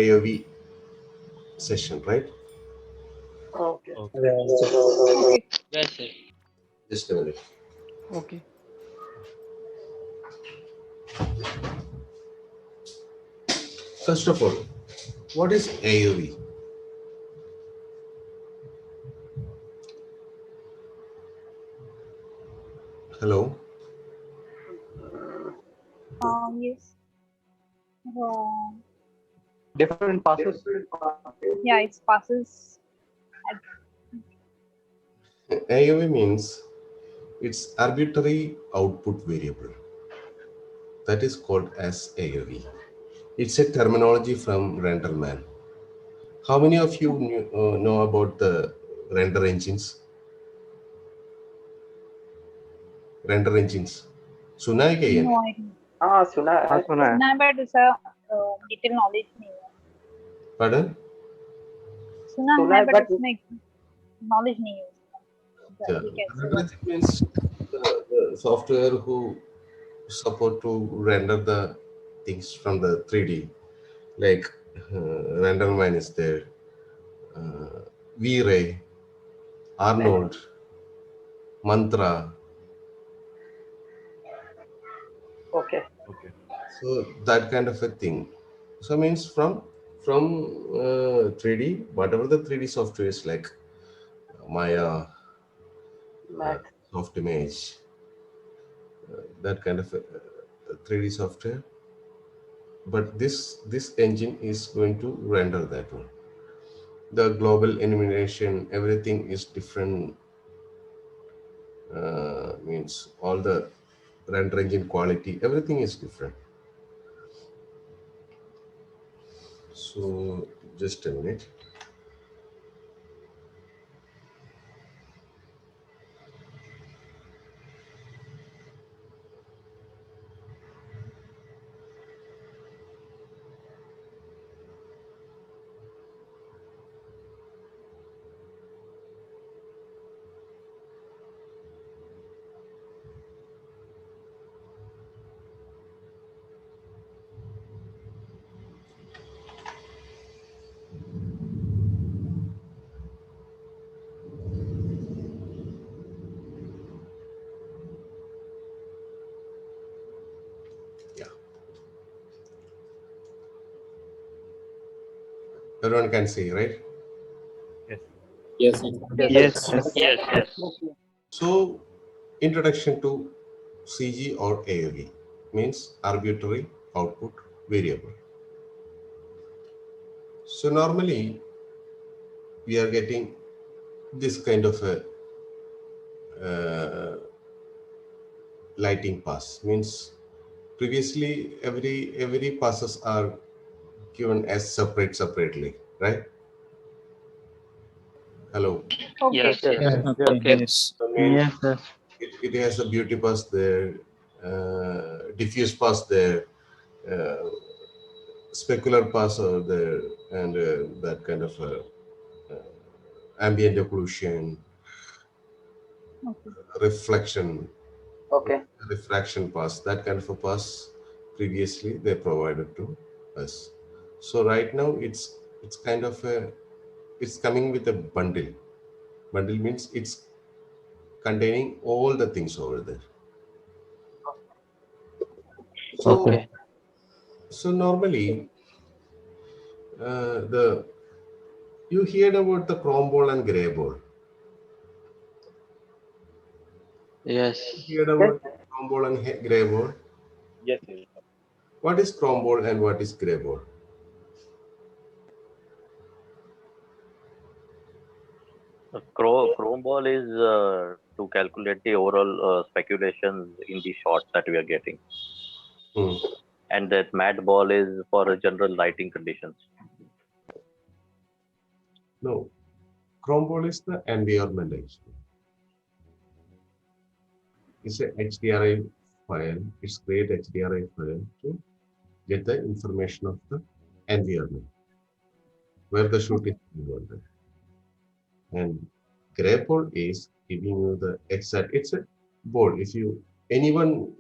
AOV session, right? Okay. Okay. Okay. Yes, sir. Just a minute. Okay. First of all, what is AOV? Hello? Yes. Uh, Different passes. yeah, it passes. At, AOV means it's arbitrary output variable. That is called as AOV. It's a terminology from RenderMan. How many of you know about the render engines? Render engines. Sunai no idea. हाँ सुना है. Suna, but it's a detailed knowledge नहीं है. Pardon? सुना सुना है, है but but उसमें knowledge नहीं है उसका. Yeah. ये कैसे Render work? engine means the software who support to render the things from the 3D. Like RenderMan is there, V-Ray, Arnold, Mantra. okay. Okay. So that kind of a thing. So means from 3D, whatever the 3D software is like Maya, Max. Soft Image, that kind of 3D software. But this engine is going to render that one. The global illumination, everything is different. Means all the render engine quality, everything is different. So just a minute. Yeah, everyone can see, right? Yes. Yes, sir. Yes. Yes. Yes. Yes. Yes, yes. So introduction to CG or AOV means arbitrary output variable. So normally we are getting this kind of a lighting pass. Means previously every passes are given as separately, right? Hello. Okay. Yes, Yes. yes. Yes. Yes. Okay. Yes. So means Yes, sir. it has a beauty pass there, diffuse pass there, uh, specular pass over there, and that kind of ambient occlusion, Okay. reflection, Okay. refraction pass, that kind of a pass previously they provided to us. So right now it's kind of a, it's coming with a bundle. Bundle means it's containing all the things over there. So Okay. Okay. normally the you heard about the chrome ball and gray ball. Yes. You heard Yes. about chrome ball and gray ball. Yes. Yes. What is chrome ball and what is gray ball? Chrome ball is to calculate the overall speculations in the shot that we are getting, Hmm. and that matte ball is for general lighting conditions. No, chrome ball is the environment actually. It's a HDRI file. It's create HDRI file to get the information of the environment where the shoot is involved. And gray ball is giving you the exact. It's a board. If you anyone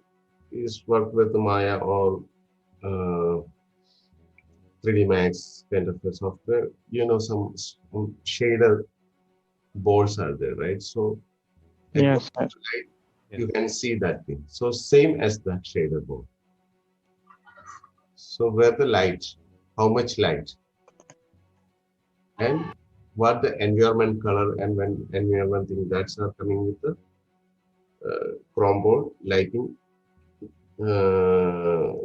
is worked with Maya or uh, 3D Max kind of a software, some shader boards are there, right? So Yes, according sir. to light, you can see that thing. So same as that shader board. So where the light, how much light, and what the environment color and when environment thing that's are coming with the Chrome board lighting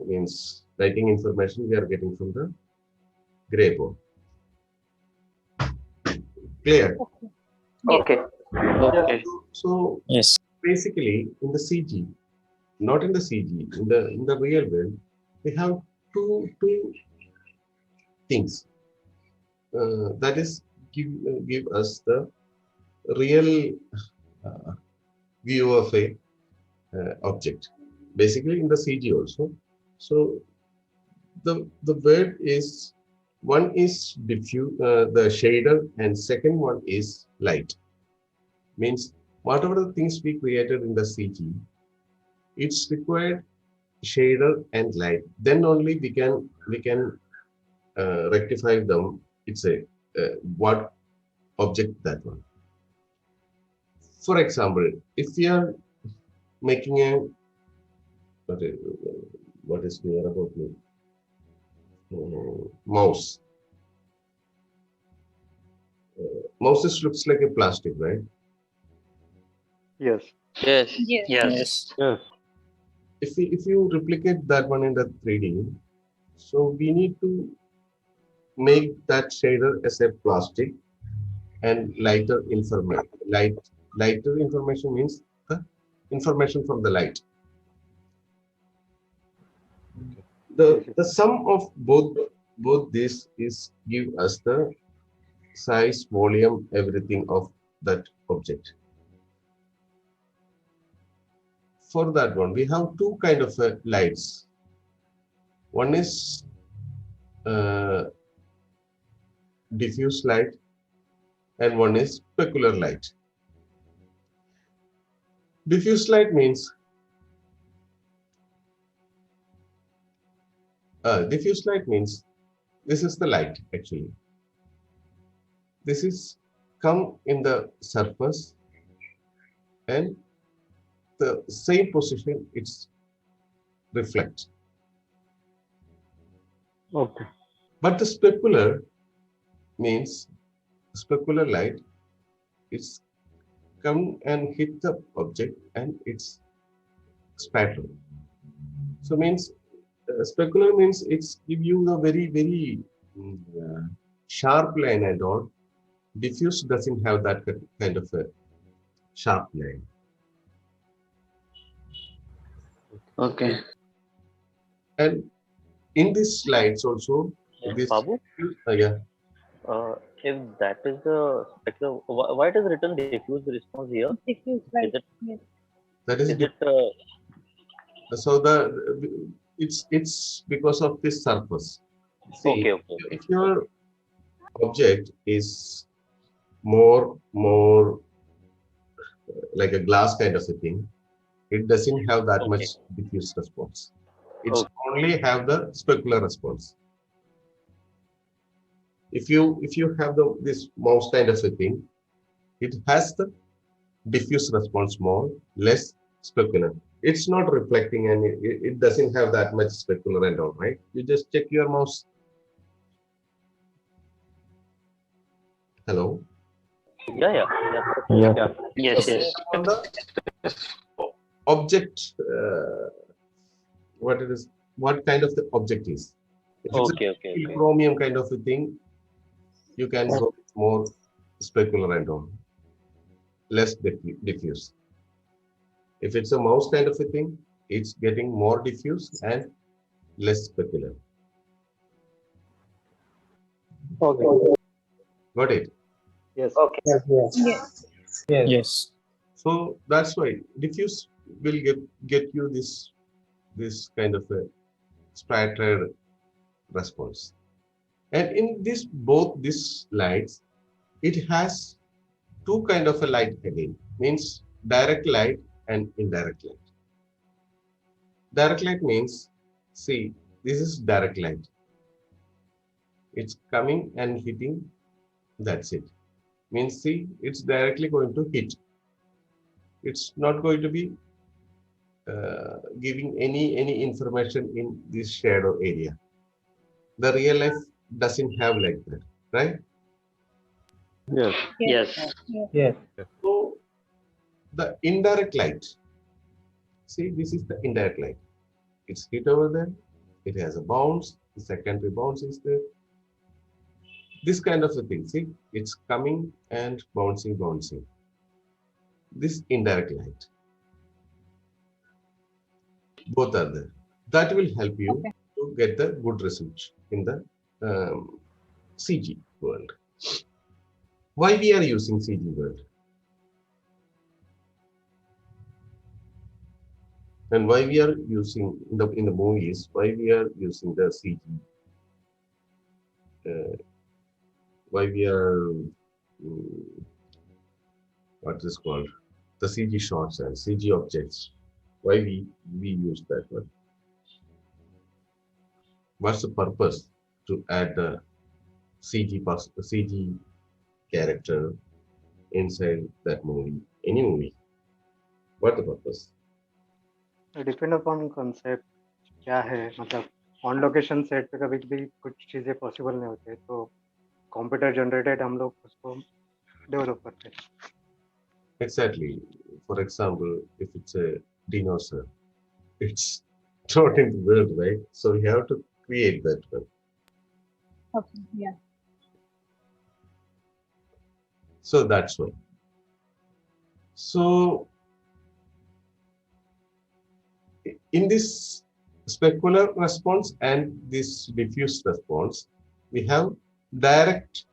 means lighting information we are getting from the gray board. Clear? Okay. Yes. Okay. Okay. So Yes. basically in the CG, not in the CG, in the real world, we have two things. That is give us the real uh, view of a object. Basically in the CG also. So the word is one is diffuse the shader and second one is light. Means whatever the things we created in the CG, it's required shader and light. Then only we can rectify them. It's a what object that one. For example, if we are making a what is, what is clear about me? Mouse. Mouses looks like a plastic, right? Yes. Yes. Yes. Yes. Yes. If you replicate that one in the 3D, so we need to make that shader as a plastic and lighter information means the information from the light. The sum of both this is give us the size, volume, everything of that object. For that one, we have two kind of lights. One is uh, diffuse light and one is specular light. Diffuse light means this is the light actually. This is come in the surface and the same position it's reflect. Okay. But the specular light, it's come and hit the object and it's spattered. So means specular means it's give you the very sharp line and all. Diffuse doesn't have that kind of a sharp line. Okay. And in these slides also, this Babu, yeah, if that is the spectrum, why it is written diffuse response here? Diffuse Is light. it Yes. that is is it so it's because of this surface. See, okay. if your object is more like a glass kind of a thing, it doesn't have that much Okay. diffuse response. It's Okay. only have the specular response. If you have this mouse kind of a thing, it has the diffuse response more, less specular. It's not reflecting and it doesn't have that much specular and all, right? You just check your mouse. Hello. Yeah. Yeah. Yeah. Yes. Okay. Yes. On the object, what it is, what kind of the object is. If it's Okay. a chromium kind of a thing, you can go with more specular and all, less diffuse. If it's a mouse kind of a thing, it's getting more diffuse and less specular. Okay. Got it? Yes. Okay. Yes. Yes. So that's why diffuse will get you this kind of a spattered response. And in this both these lights, it has two kind of a light again, means direct light and indirect light. Direct light means, see, this is direct light. It's coming and hitting. That's it. Means see, it's directly going to hit. It's not going to be giving any information in this shadow area. The real life doesn't have like that, right? Yes. Yes. Yes. So the indirect light, see, this is the indirect light. It's hit over there. It has a bounce. The secondary bounce is there. This kind of a thing. See, it's coming and bouncing. This indirect light. Both are there. That will help you Okay. to get the good result in the CG world. Why we are using CG world? And why we are using in the movies? Why we are using the CG? Why we are what is called the CG shots and CG objects? Why we use that one? What's the purpose to add the CG character inside that movie? Any movie? What the purpose? Depend upon concept क्या है, मतलब on location set पे कभी भी कुछ चीजें possible नहीं होते, तो कंप्यूटर जनरेटेड हम लोग उसको डेवलप करते हैं. Exactly. For example, if it's a dinosaur, it's not in the world, right? So we have to create that one. Okay. Yeah. So that's why. So in this specular response and this diffuse response, we have direct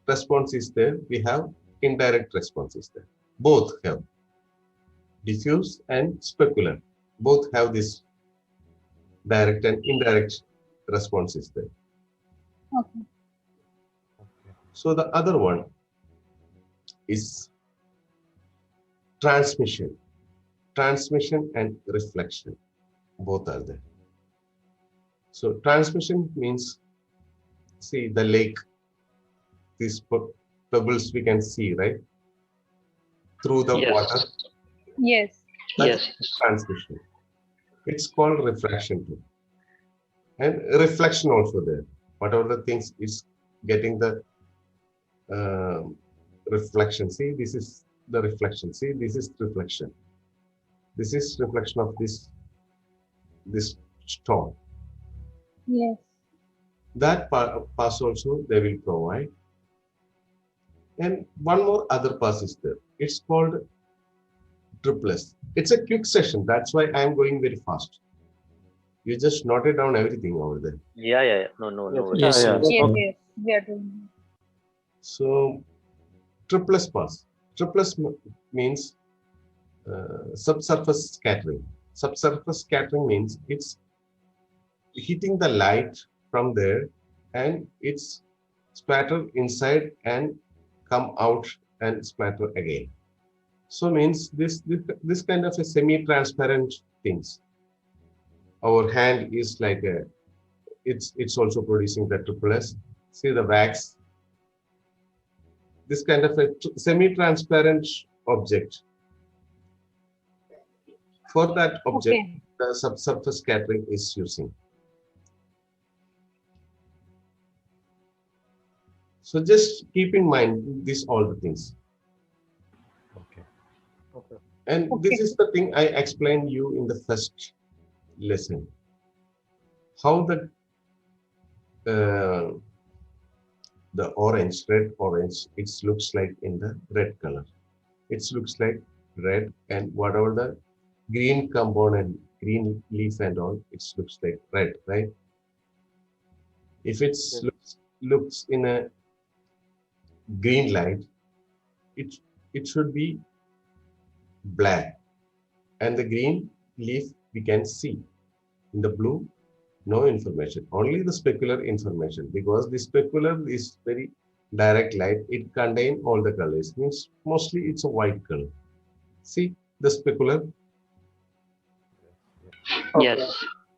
response is there, we have indirect response is there. Both have diffuse and specular. Both have this direct and indirect response is there. Okay. So the other one is transmission. Transmission and reflection. Both are there. So transmission means, see the lake, these pebbles we can see, right? Through the Yes. water. Yes. That's Yes. transmission. It's called refraction too. And reflection also there. Whatever the things is getting the reflection. See, this is the reflection. See, this is reflection. This is reflection of this stone. Yes. That pass also they will provide. And one more other pass is there. It's called triplets. It's a quick session. That's why I am going very fast. You just noted down everything over there. Yeah. No. Yes. Yeah. Yes. Yes. Yes. We are doing. So triplets pass. Triplets means subsurface scattering. Subsurface scattering means it's hitting the light from there and it's splatter inside and come out and splatter again. So means this kind of a semi-transparent things. Our hand is like a, it's also producing the triplets. See the wax. This kind of a semi-transparent object. For that object, Okay. the subsurface scattering is using. So just keep in mind these all the things. Okay. Okay. And Okay. this is the thing I explained you in the first lesson. How the orange, red orange, it looks like in the red color. It looks like red, and whatever the green component, green leaf and all, it looks like red, right? If it Yes. looks in a green light, it should be black, and the green leaf we can see. In the blue, no information, only the specular information, because the specular is very direct light. It contains all the colors, means mostly it's a white color. See the specular. Yes.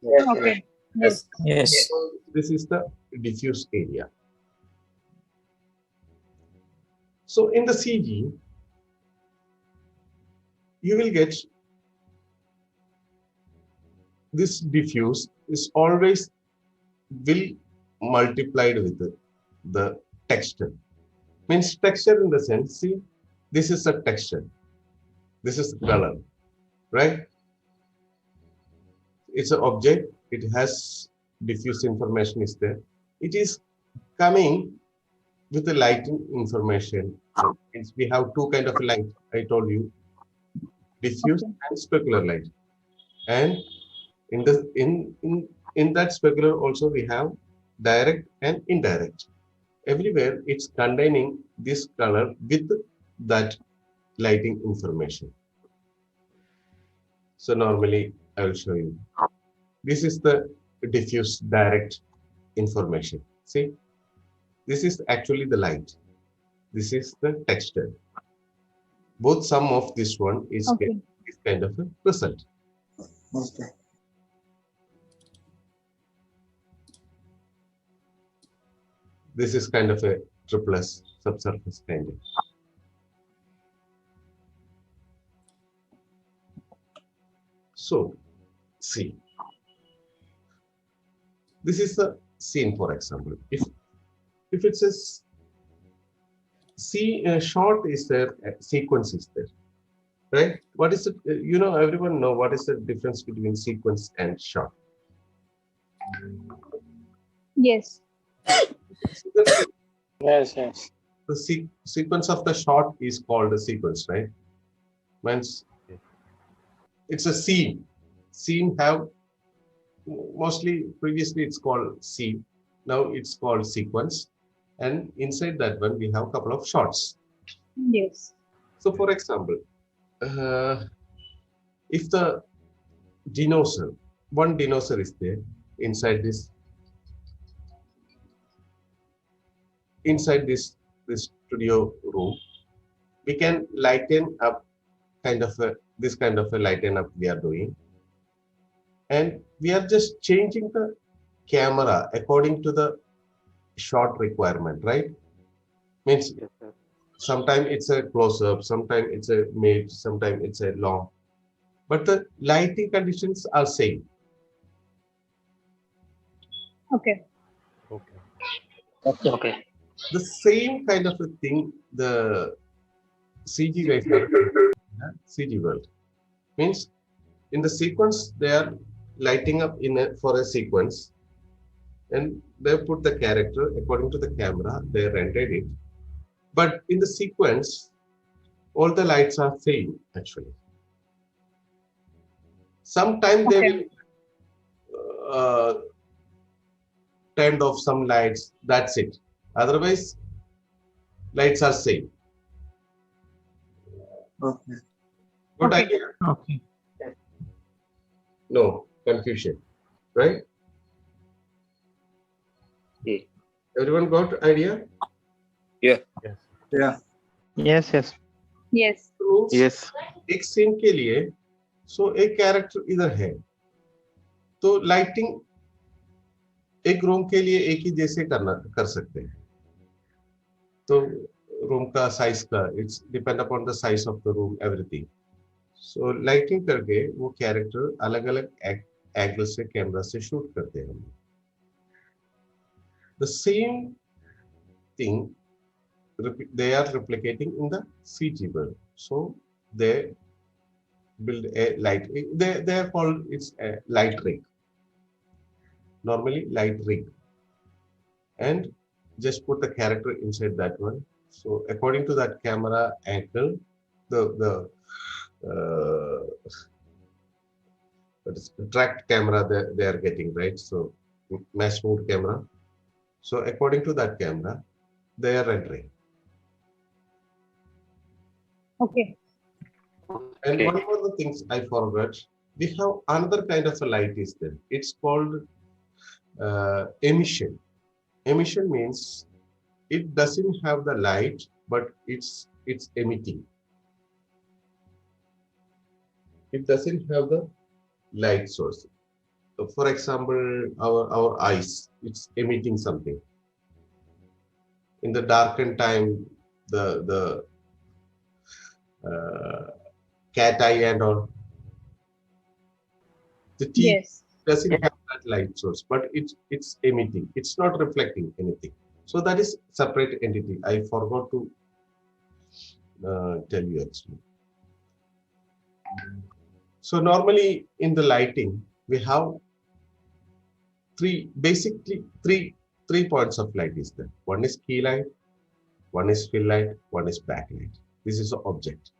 Yes. Okay. Yes. Yes. So this is the diffuse area. So in the CG, you will get this diffuse is always will multiplied with the texture. Means texture in the sense, see, this is a texture, this is color, right? It's an object, it has diffuse information is there. It is coming with the lighting information. Means we have two kind of light, I told you, diffuse Okay. and specular light. And in the in that specular also we have direct and indirect. Everywhere it's containing this color with that lighting information. So normally I will show you. This is the diffuse direct information. See, this is actually the light. This is the texture. Both sum of this one is Okay. this kind of a result. Okay. This is kind of a triplus subsurface kind of. So, see, this is the scene, for example. If it says see short is there, sequence is there, right? What is it? You know, everyone know what is the difference between sequence and short. Yes. Sequence, Yes, yes. the sequence of the short is called a sequence, right? Means it's a scene. Scene have mostly previously it's called scene. Now it's called sequence, and inside that one we have a couple of shots. Yes. So, for example, uh, if the dinosaur, one dinosaur is there inside this studio room, we can lighten up kind of a this kind of a lighten up we are doing, and we are just changing the camera according to the shot requirement, right? Means Yes, sir. sometimes it's a close up, sometimes it's a mid, sometimes it's a long, but the lighting conditions are same. Okay. Okay. Okay. The same kind of a thing the CG guys are doing in the CG world. Means in the sequence they are lighting up for a sequence, and they put the character according to the camera, they rendered it. But in the sequence, all the lights are same actually. Sometimes they Okay. will turned off some lights, that's it. Otherwise, lights are same. Okay. Good Okay. idea? Okay. No confusion, right? Yeah. Everyone got idea? Yeah. Yeah. Yes, yes. Yes. Means Yes. एक scene के लिए एक character इधर है, तो lighting एक room के लिए एक ही जैसे कर सकते हैं. तो रूम का साइज का it's depend upon the size of the room everything. So lighting करके वो कैरेक्टर अलग अलग एंगल से कैमरा से शूट करते हैं. The same thing they are replicating in the CG world. So they build a light. They are called it's a light rig. Normally light rig, and just put the character inside that one. So according to that camera angle, the that is tracked camera they are getting, right. So mass moved camera. So according to that camera, they are rendering. Okay. And Okay. one more the things I forgot. We have another kind of a light is there. It's called emission. Emission means it doesn't have the light, but it's emitting. It doesn't have the light source. for example, our eyes, it's emitting something. In the darkened time, the cat eye and all, the TV Yes. doesn't have that light source, but it's emitting. It's not reflecting anything. So that is separate entity. I forgot to tell you actually. So normally in the lighting, we have three points of light is there. One is key light, one is fill light, one is backlight. This is the object.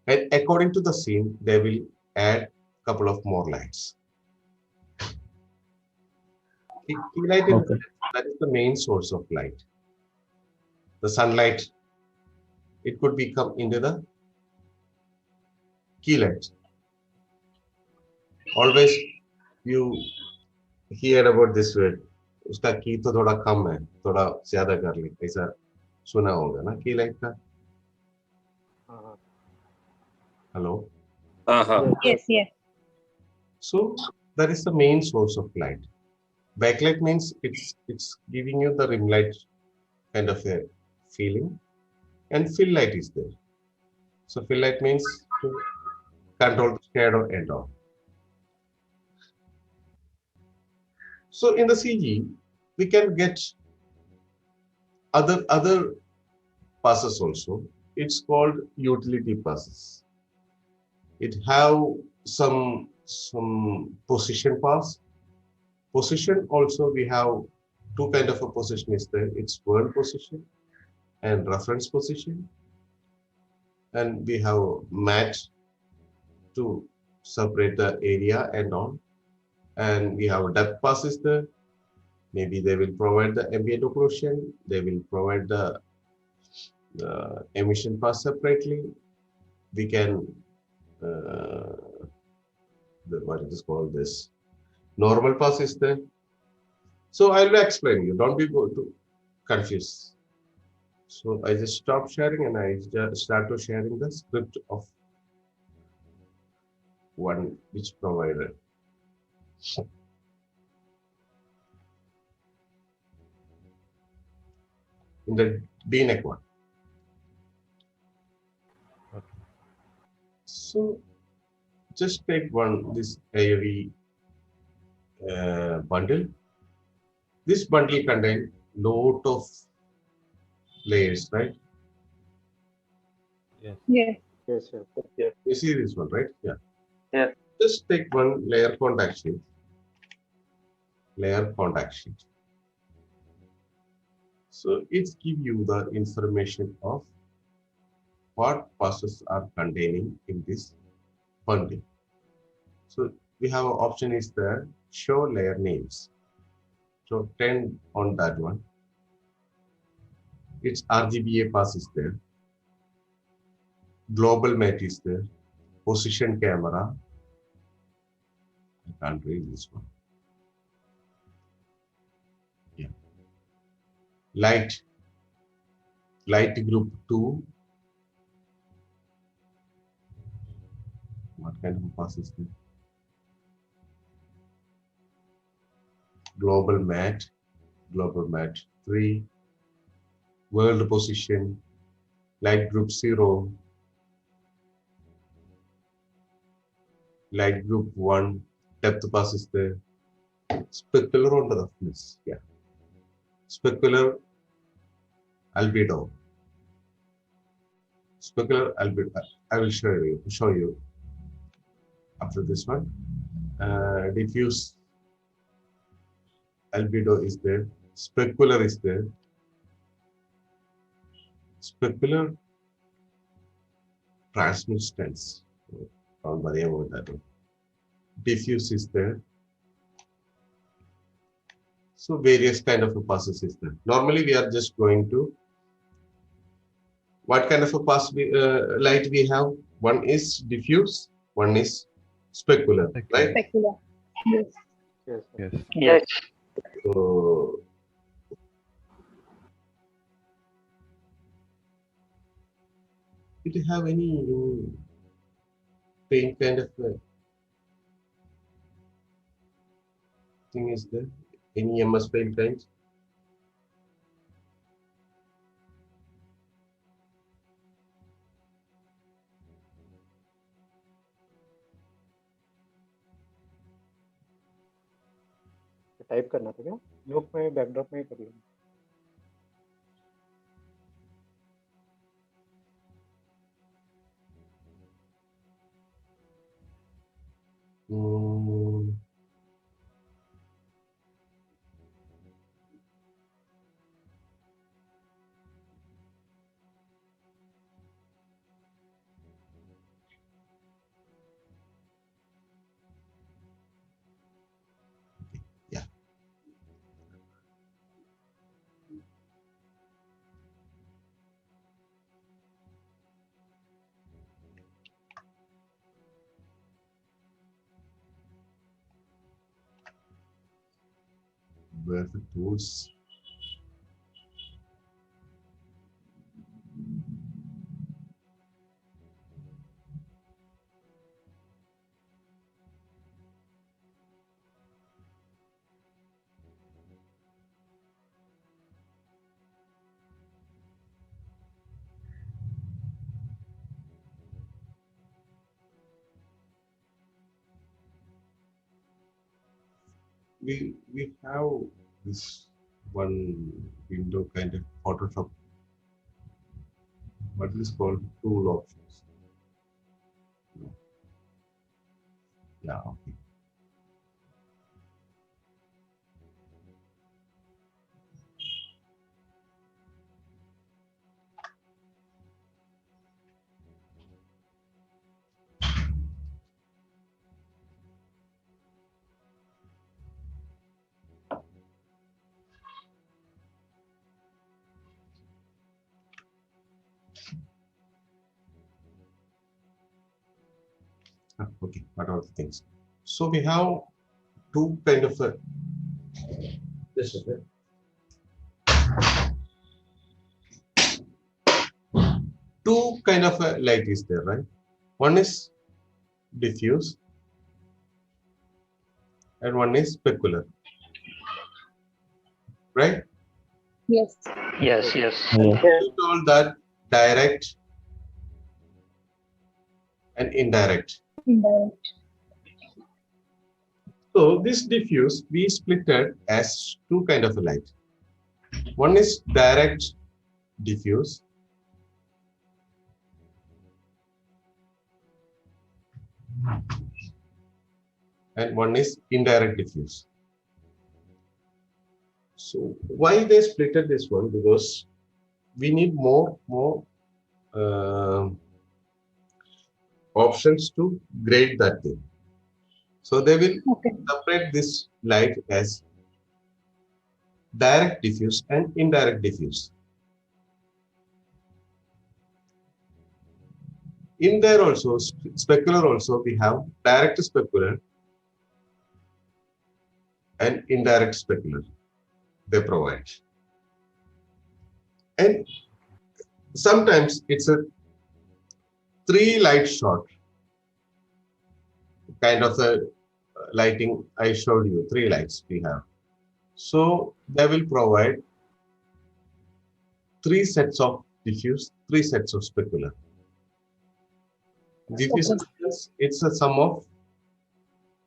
And according to the scene, they will add a couple of more lights. Key light is Okay. that is the main source of light. The sunlight, it could be come into the key light. Always you hear about this word. उसका की तो थोड़ा कम है, थोड़ा ज्यादा कर ले, ऐसा सुना होगा ना की लाइट का. Uh, Hello. Uh-huh. Yes. Yes. So that is the main source of light. Backlight means it's giving you the rim light kind of a feeling, and fill light is there. So fill light means to control the shadow and all. So in the CG, we can get other passes also. It's called utility passes. It have some position pass. Position also we have two kind of a position is there. It's world position and reference position. And we have mat to separate the area and all. And we have depth pass is there. Maybe they will provide the ambient occlusion. They will provide the emission pass separately. We can what it is called this normal pass is there. So I will explain you. Don't be go to confused. So I just stop sharing and I just start to sharing the script of one which provider. In the DNEC one. So just take this AOV bundle. This bundle contains lot of layers, right? Yes. yes, yes. You see this one, right? Yeah. Yeah. Just take one layer contact sheet. Layer contact sheet. So it's give you the information of what passes are containing in this bundle. So we have an option is there, show layer names. So 10 on that one. Its RGBA pass is there. Global mat is there. Position camera. I can't read this one. Yeah. Light group 2. What kind of a pass is there? Global mat 3. World position. Light group 0. Light group 1. Depth pass is there. Specular on the roughness. Yeah. Specular albedo. Specular albedo. I will show you after this one. Diffuse albedo is there. Specular is there. Specular transmittance. Don't worry about that one. Diffuse is there. So various kind of a passes is there. Normally we are just going to what kind of a pass light we have. One is diffuse, one is specular, right? Specular. Yes. Yes, yes. Yes. Yes. So did you have any paint kind of thing is there? Any MS file kinds? Type करना था क्या? Note में backdrop में ही कर लूँगा. Mm, yeah. Where the tools? We have this one window kind of Photoshop. What is called tool options? Yeah. Okay. Okay. What are the things? So we have two kind of this is it. Two kind of light is there, right? One is diffuse and one is specular, right? Yes. Yes, yes. You told that direct and indirect. Indirect. So this diffuse we split it as two kind of a light. One is direct diffuse and one is indirect diffuse. So why they splitted this one? Because we need more options to grade that thing. So they will Okay. separate this light as direct diffuse and indirect diffuse. In there also, specular also, we have direct specular and indirect specular they provide. And sometimes it's a three light shot kind of a lighting I showed you, three lights we have. So they will provide three sets of diffuse, three sets of specular. Diffuse Okay. means it's a sum of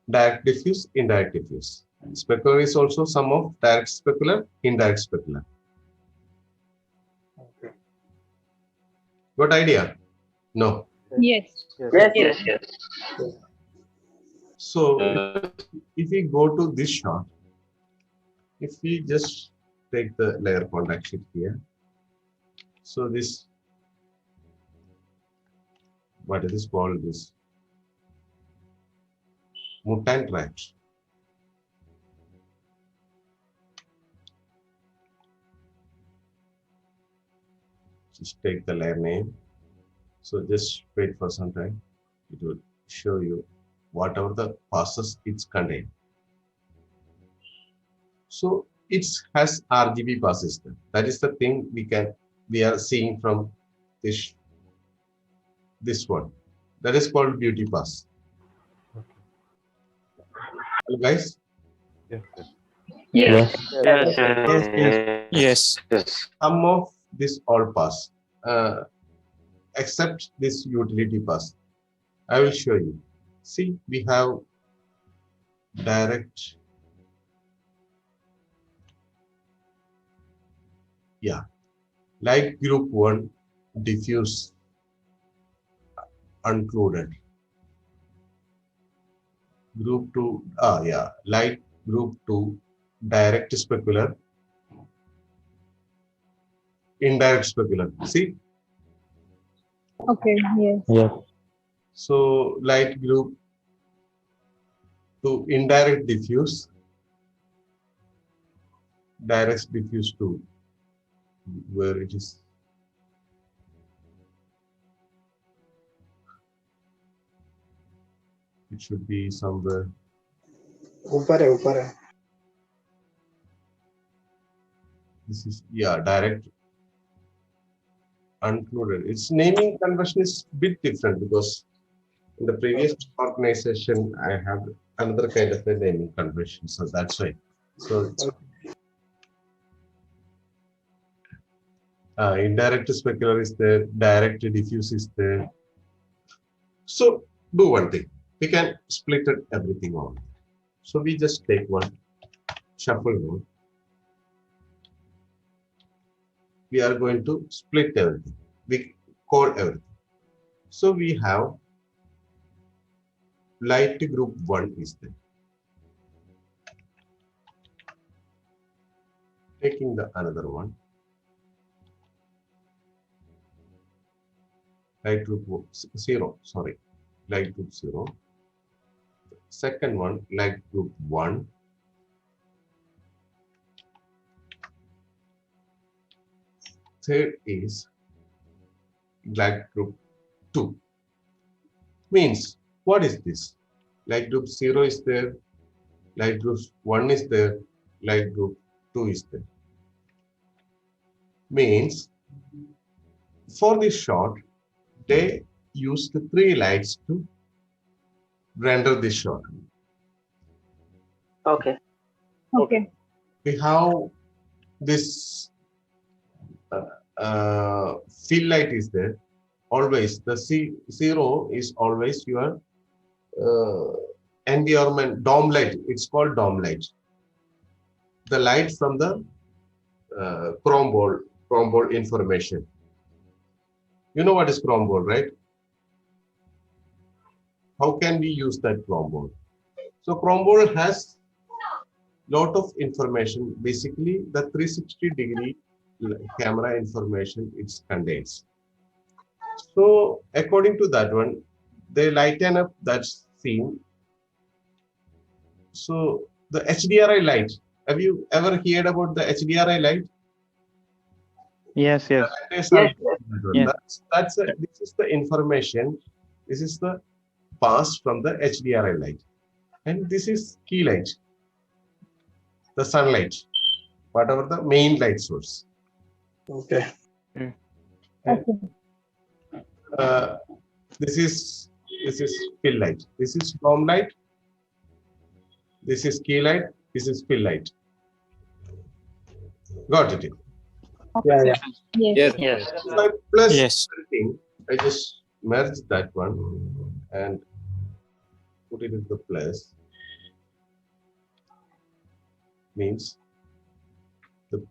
direct diffuse, indirect diffuse. Specular is also sum of direct specular, indirect specular. Okay. Good idea? No. Yes. Yes, yes, yes. So if we go to this shot, if we just take the layer contact sheet here, so this, what it is called, this mutant rat. Just take the layer name. So just wait for some time. It will show you whatever the passes it's contained. So it has RGB pass system. That is the thing we are seeing from this one. That is called beauty pass. Hello guys. Yeah. Yes. Yes, Yes, yes. Yes. yes. Some of this all pass, except this utility pass. I will show you. See, we have direct, yeah, light group 1, diffuse, unclouded. Group 2, yeah, light group 2, direct specular, indirect specular. See, Okay. Yes. Yes. so light group 2, indirect diffuse, direct diffuse 2, where it is. It should be somewhere. ऊपर है This is, yeah, direct unclouded. Its naming convention is a bit different because in the previous organization I have another kind of a naming convention, so that's why. So indirect specular is there, direct diffuse is there. So do one thing. We can split it everything on. So we just take one shuffle mode. We are going to split everything. We call everything. So we have light group 1 is there. Taking the another one. Light group 0, sorry. Light group 0. Second one, light group 1. Third is light group 2. Means, what is this? Light group 0 is there, light group 1 is there, light group 2 is there. Means, for this shot, they used 3 lights to render this shot. Okay. Okay. We have this fill light is there. Always, the zero is always your environment, dome light. It's called dome light. The light from the chrome ball information. You know what is chrome ball, right? How can we use that chrome ball? So chrome ball has lot of information. Basically, the 360-degree camera information it contains. So according to that one, they lighten up that scene. So the HDRI light. Have you ever heard about the HDRI light? Yes. Yes. Yes. Yes. Yes. This is the information. This is the pass from the HDRI light, and this is key light, the sunlight, whatever the main light source. Okay. And, Okay. uh, this is fill light. This is dome light. This is key light. This is fill light. Got it? Yeah. Yes. Yes. Yes. If I plus Yes. everything, I just merge that one and put it in the plus. Means the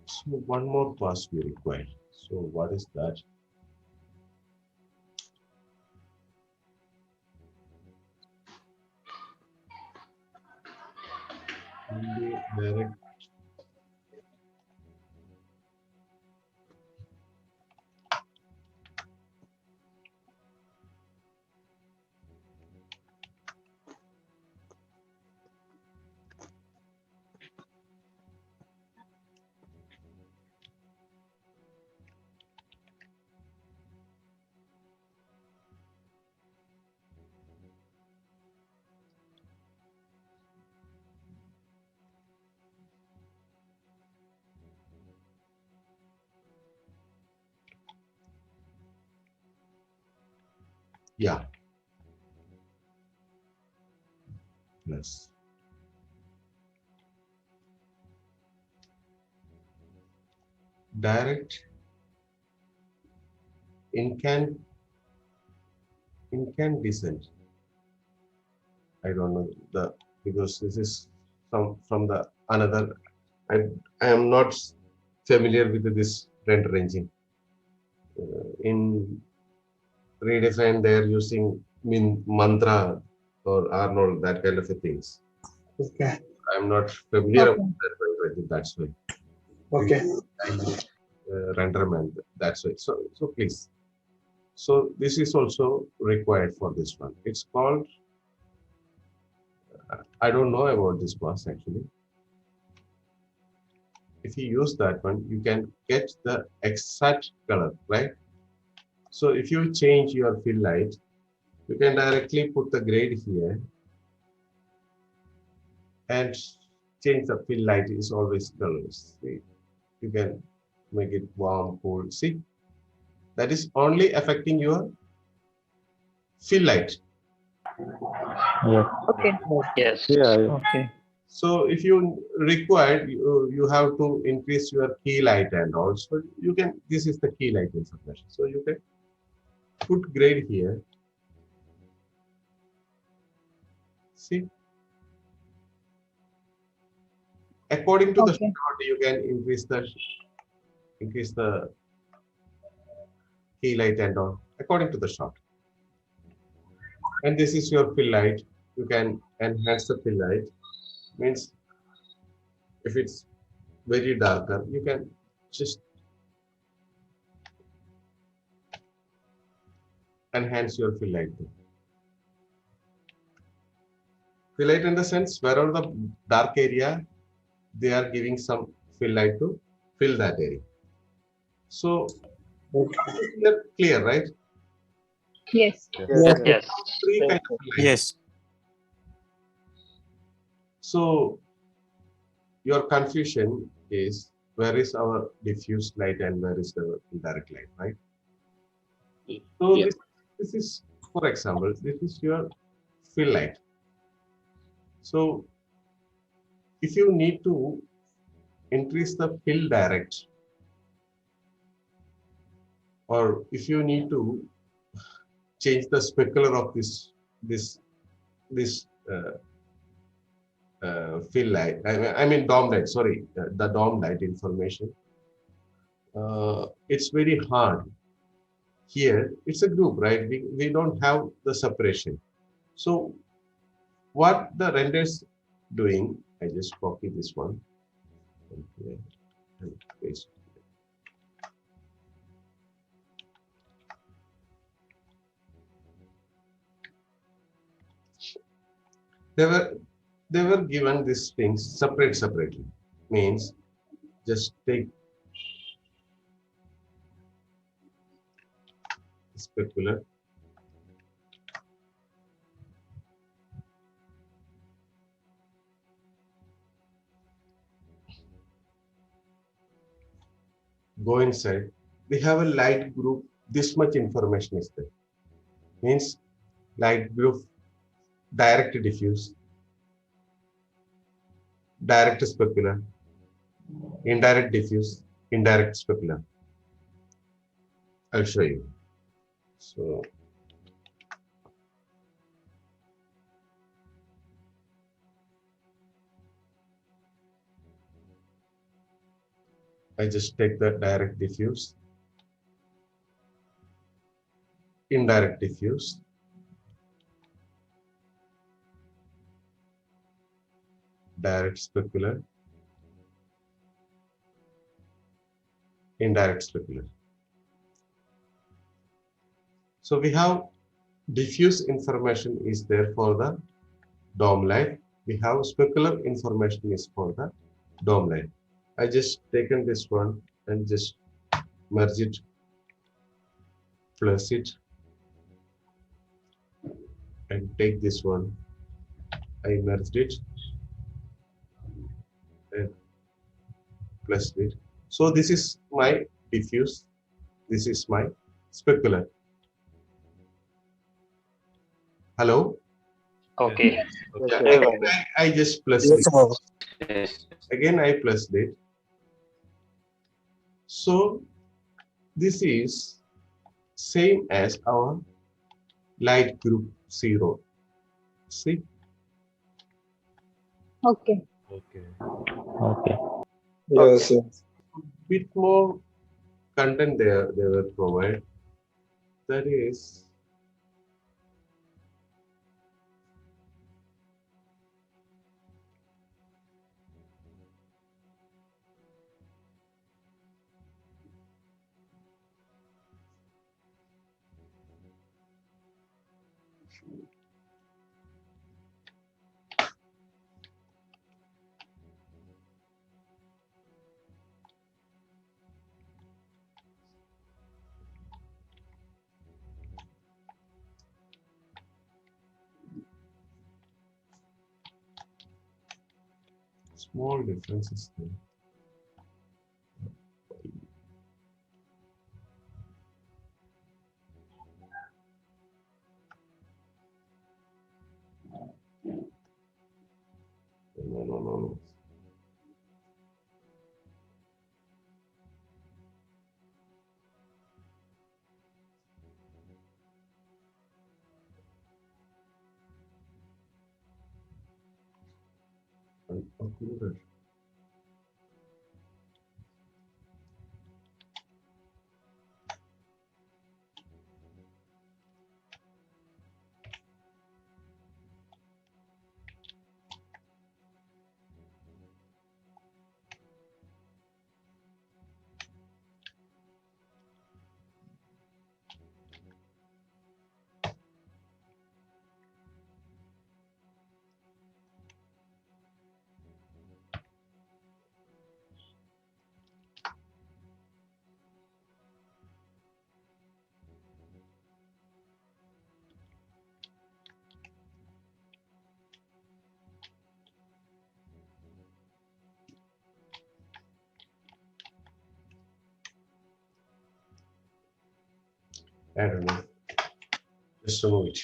so one more pass we require. So what is that? Direct. Yeah. plus. Direct incandescent. I don't know the because this is from the another. I am not familiar with this rent ranging. In redefine, they are using mantra or Arnold, that kind of a things. Okay. I'm not familiar Okay. with that rent ranging. That's why Okay. I use renderman. That's why. So please. So this is also required for this one. It's called. I don't know about this class actually. If you use that one, you can get the exact color, right? So if you change your fill light, you can directly put the grade here and change the fill light is always colors. See, you can make it warm, cool. See, that is only affecting your fill light. Yeah. Okay. Yes. Yeah. Yeah. Okay. So if you require, you have to increase your key light and also you can, this is the key light information. So you can put grade here. See, according to the Okay. shot, you can increase the key light and all according to the shot. And this is your fill light. You can enhance the fill light. Means if it's very darker, you can just enhance your fill light. Fill light in the sense wherever the dark area, they are giving some fill light to fill that area. So clear, right? Yes. Yes. Yes. Three kind of fill light. Yes. So your confusion is where is our diffuse light and where is the indirect light, right? So Yeah. this is, for example, this is your fill light. So if you need to increase the fill direct, or if you need to change the specular of this fill light, I mean dome light, sorry, the dome light information, it's very hard. Here, it's a group, right? We don't have the separation. So what the renders doing, I just copy this one. And here, and paste. They were given these things separately. Means just take specular. Go inside. We have a light group. This much information is there. Means light group, direct diffuse, direct specular, indirect diffuse, indirect specular. I'll show you. So I just take the direct diffuse, indirect diffuse, direct specular, indirect specular. So we have diffuse information is there for the dome light. We have specular information is for the dome light. I just taken this one and just merge it, plus it, and take this one. I merged it and plus it. So this is my diffuse. This is my specular. Hello? Okay. Okay. Yes, Again, Babu. I just plus Yes, it. Babu. Yes. Again, I plus it. So this is same as our light group 0. See? Okay. Okay. Okay. Yes, yes. Bit more content there they will provide. That is small differences there. No. Occluded. I don't know. Just remove it.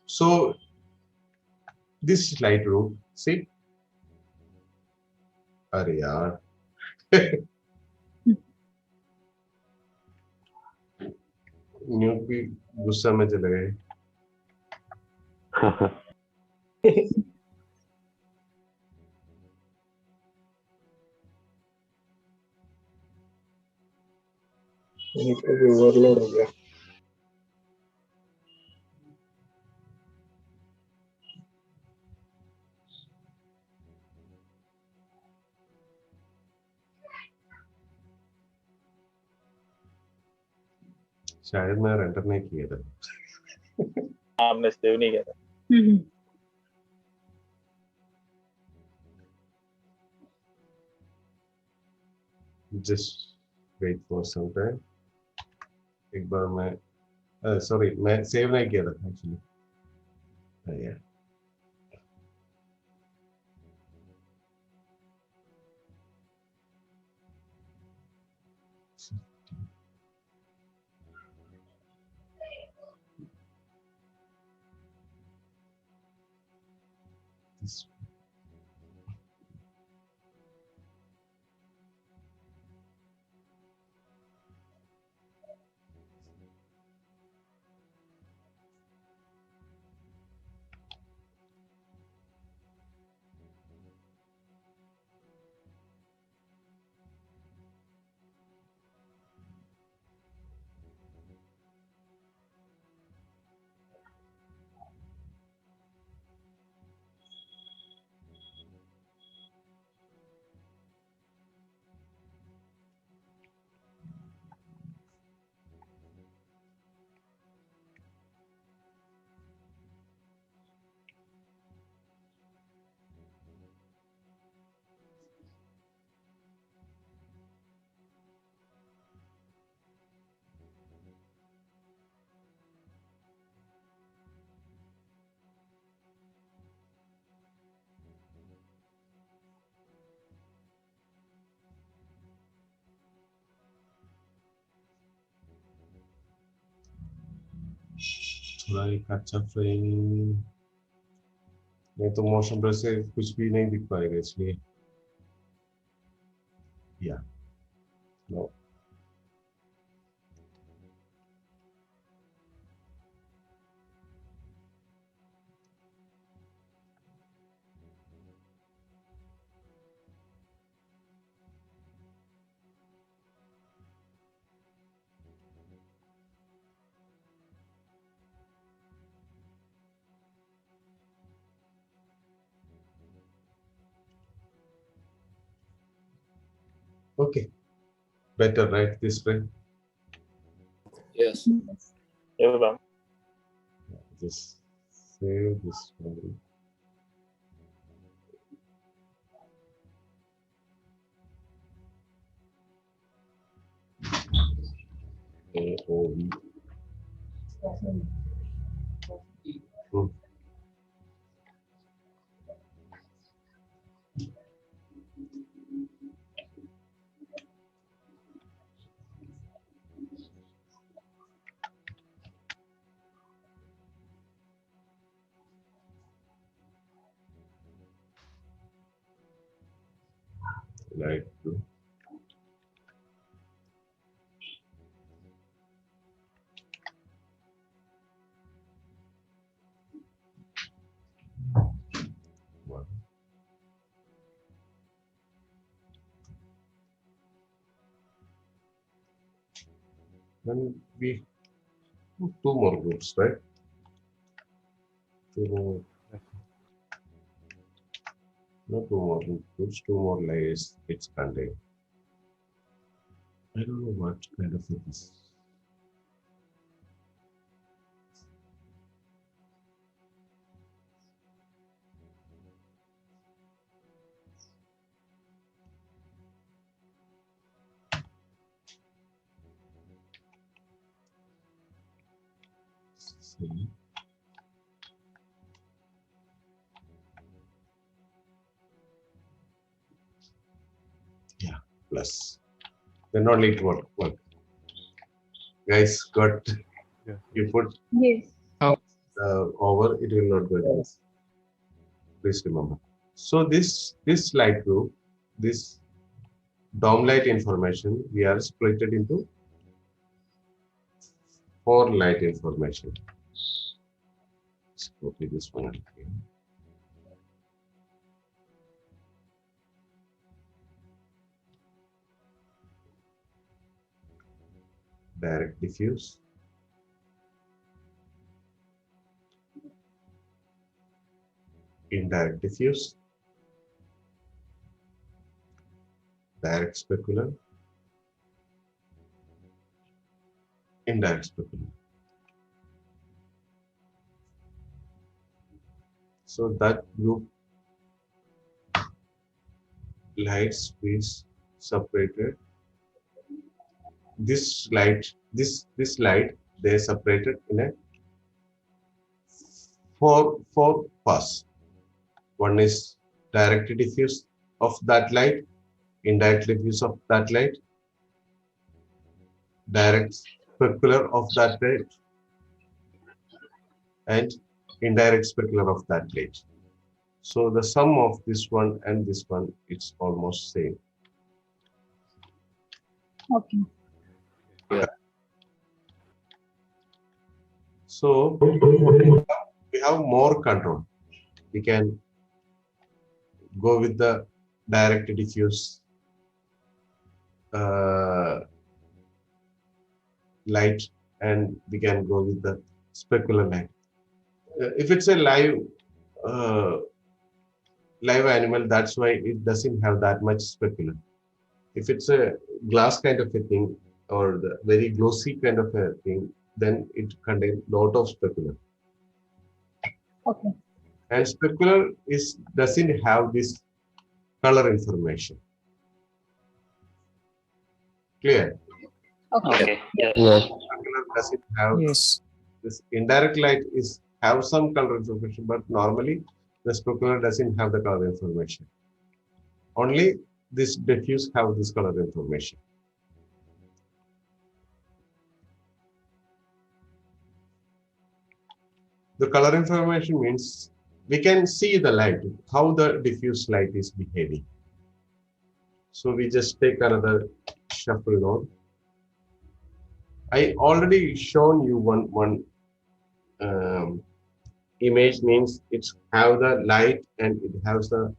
So this is Lightroom. See? अरे यार Newt भी गुस्सा में चले गए इनको भी overload हो गया. शायद मैं रेंटर नहीं किया था हमने सेव नहीं किया था. Mhm. Just wait for some time एक बार मैं सॉरी मैं सेव नहीं किया था एक्चुअली या this थोड़ा एक अच्छा फ्रेम नहीं तो मोशन ब्रश से कुछ भी नहीं दिख पाएगा इसलिए या no okay better right this way Yes. Yes. Yeah, Babu. just save this one AOV Hmm. light blue one then we two more groups right two more no two more groups two more layers it's contained I don't know what kind of it is see yeah plus then only it work guys got Yeah. you put Yes. over it will not go this please remember so this light group this DOM light information we are split it into four light information let's copy this one again. Direct diffuse indirect diffuse direct specular indirect specular so that group lights is separated this light this light they separated in a four pass one is direct diffuse of that light indirect diffuse of that light direct specular of that light and indirect specular of that light so the sum of this one and this one it's almost same Okay. so we have more control we can go with the direct diffuse light and we can go with the specular light. If it's a uh, live animal, that's why it doesn't have that much specular. If it's a glass kind of a thing or the very glossy kind of a thing, then it contains lot of specular. Okay. And specular doesn't have this color information. Clear? Okay. Okay. Yes. Specular doesn't have Yes. this indirect light is have some color information, but normally the specular doesn't have the color information. Only this diffuse have this color information. The color information means we can see the light, how the diffuse light is behaving. So we just take another shuffle node. I already shown you one um, image, means it's have the light and it has the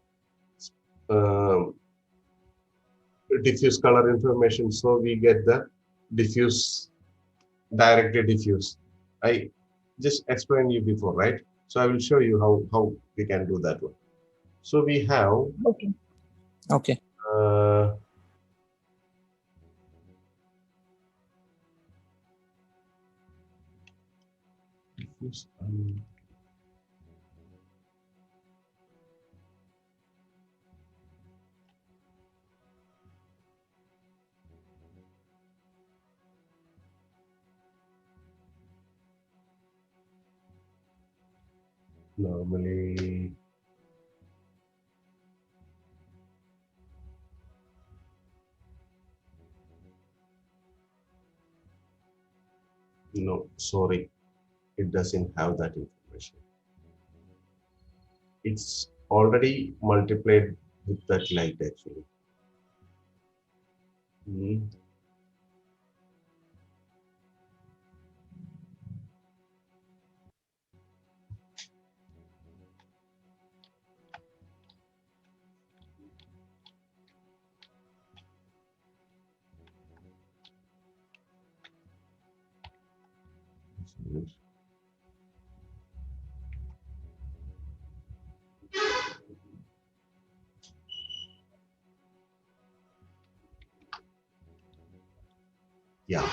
um, diffuse color information. So we get the diffuse, directly diffuse. I just explained you before, right? So I will show you how we can do that one. So we have Okay. Okay. uh, diffuse, normally no, sorry, it doesn't have that information. It's already multiplied with that light actually. Hmm. Yeah,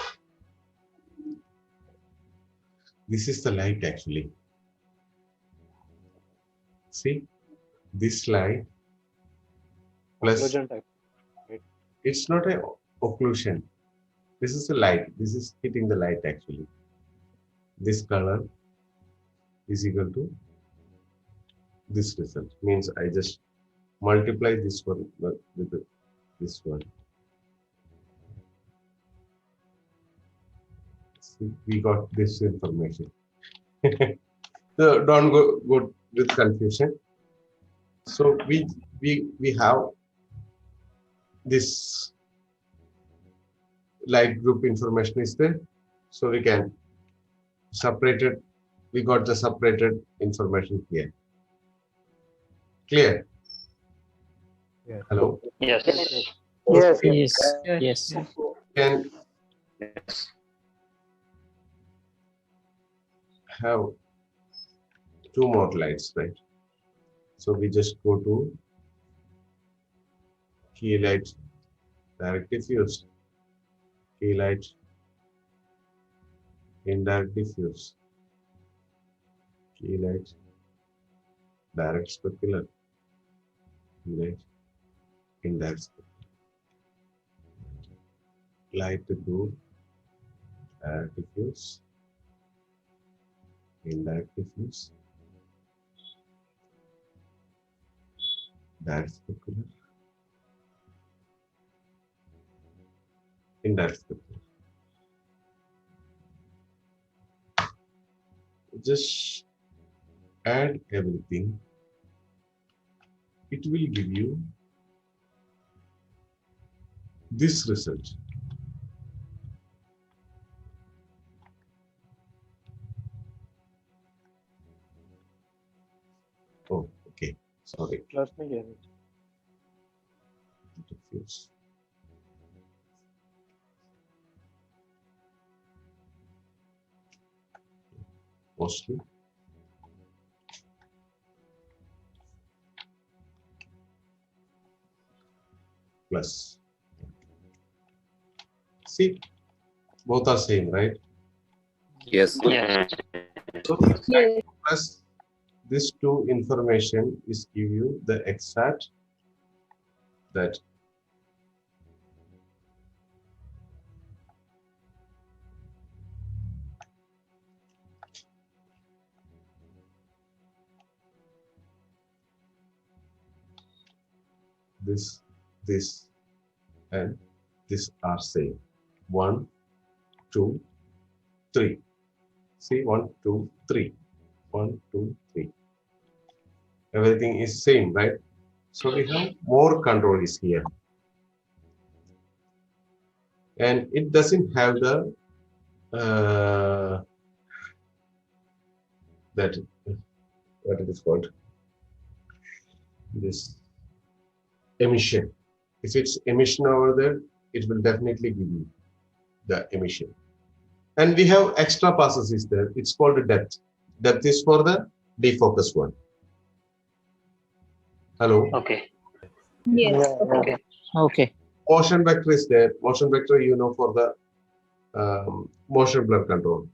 this is the light actually. See, this light plus, Occlusion type. Right? it's not a occlusion. This is the light. This is hitting the light actually. This color is equal to this result. Means I just multiply this one with this one. See, we got this information. So don't go with confusion. So we have this light group information is there. So we can separate it. We got the separated information here. Clear? Yes. Hello? Yes. Yes. Yes. Yes. Yes. Yes. Can Yes. have two more lights, right? So we just go to key light, direct diffuse, key light, indirect diffuse, key light, direct specular, key light, indirect specular. Light group, direct diffuse, indirect diffuse, direct specular, indirect specular. Just add everything. It will give you this result. Oh, okay. Sorry. Plus में क्या है? Diffuse. Mostly. Plus. See, both are same, right? Yes. Yes. So Yes. plus this two information is give you the exact that this and this are same. 1, 2, 3. See, 1, 2, 3. 1, 2, 3. Everything is same, right? So we have more control is here. And it doesn't have the that what it is called, this emission. If it's emission over there, it will definitely give you the emission. And we have extra passes is there. It's called depth. Depth is for the defocus one. Hello. Okay. Yes. Yeah, yeah. Okay. Okay. Motion vector is there. Motion vector, you know, for the motion blur control,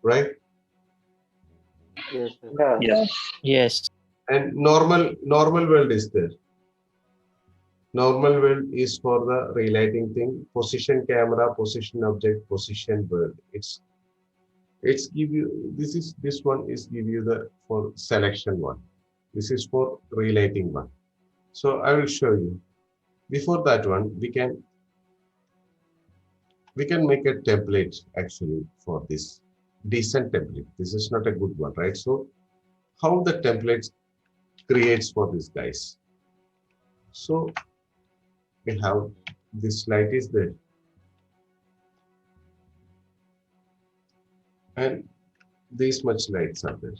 right? Yes, yes. Yeah. Yes. Yes. And normal world is there. Normal world is for the relighting thing. Position camera, position object, position world. It's give you, this one is give you the for selection one. This is for relighting one. So I will show you. Before that one, we can make a template actually for this decent template. This is not a good one, right? So how the template creates for these guys. So we have this light is there, and these much lights are there.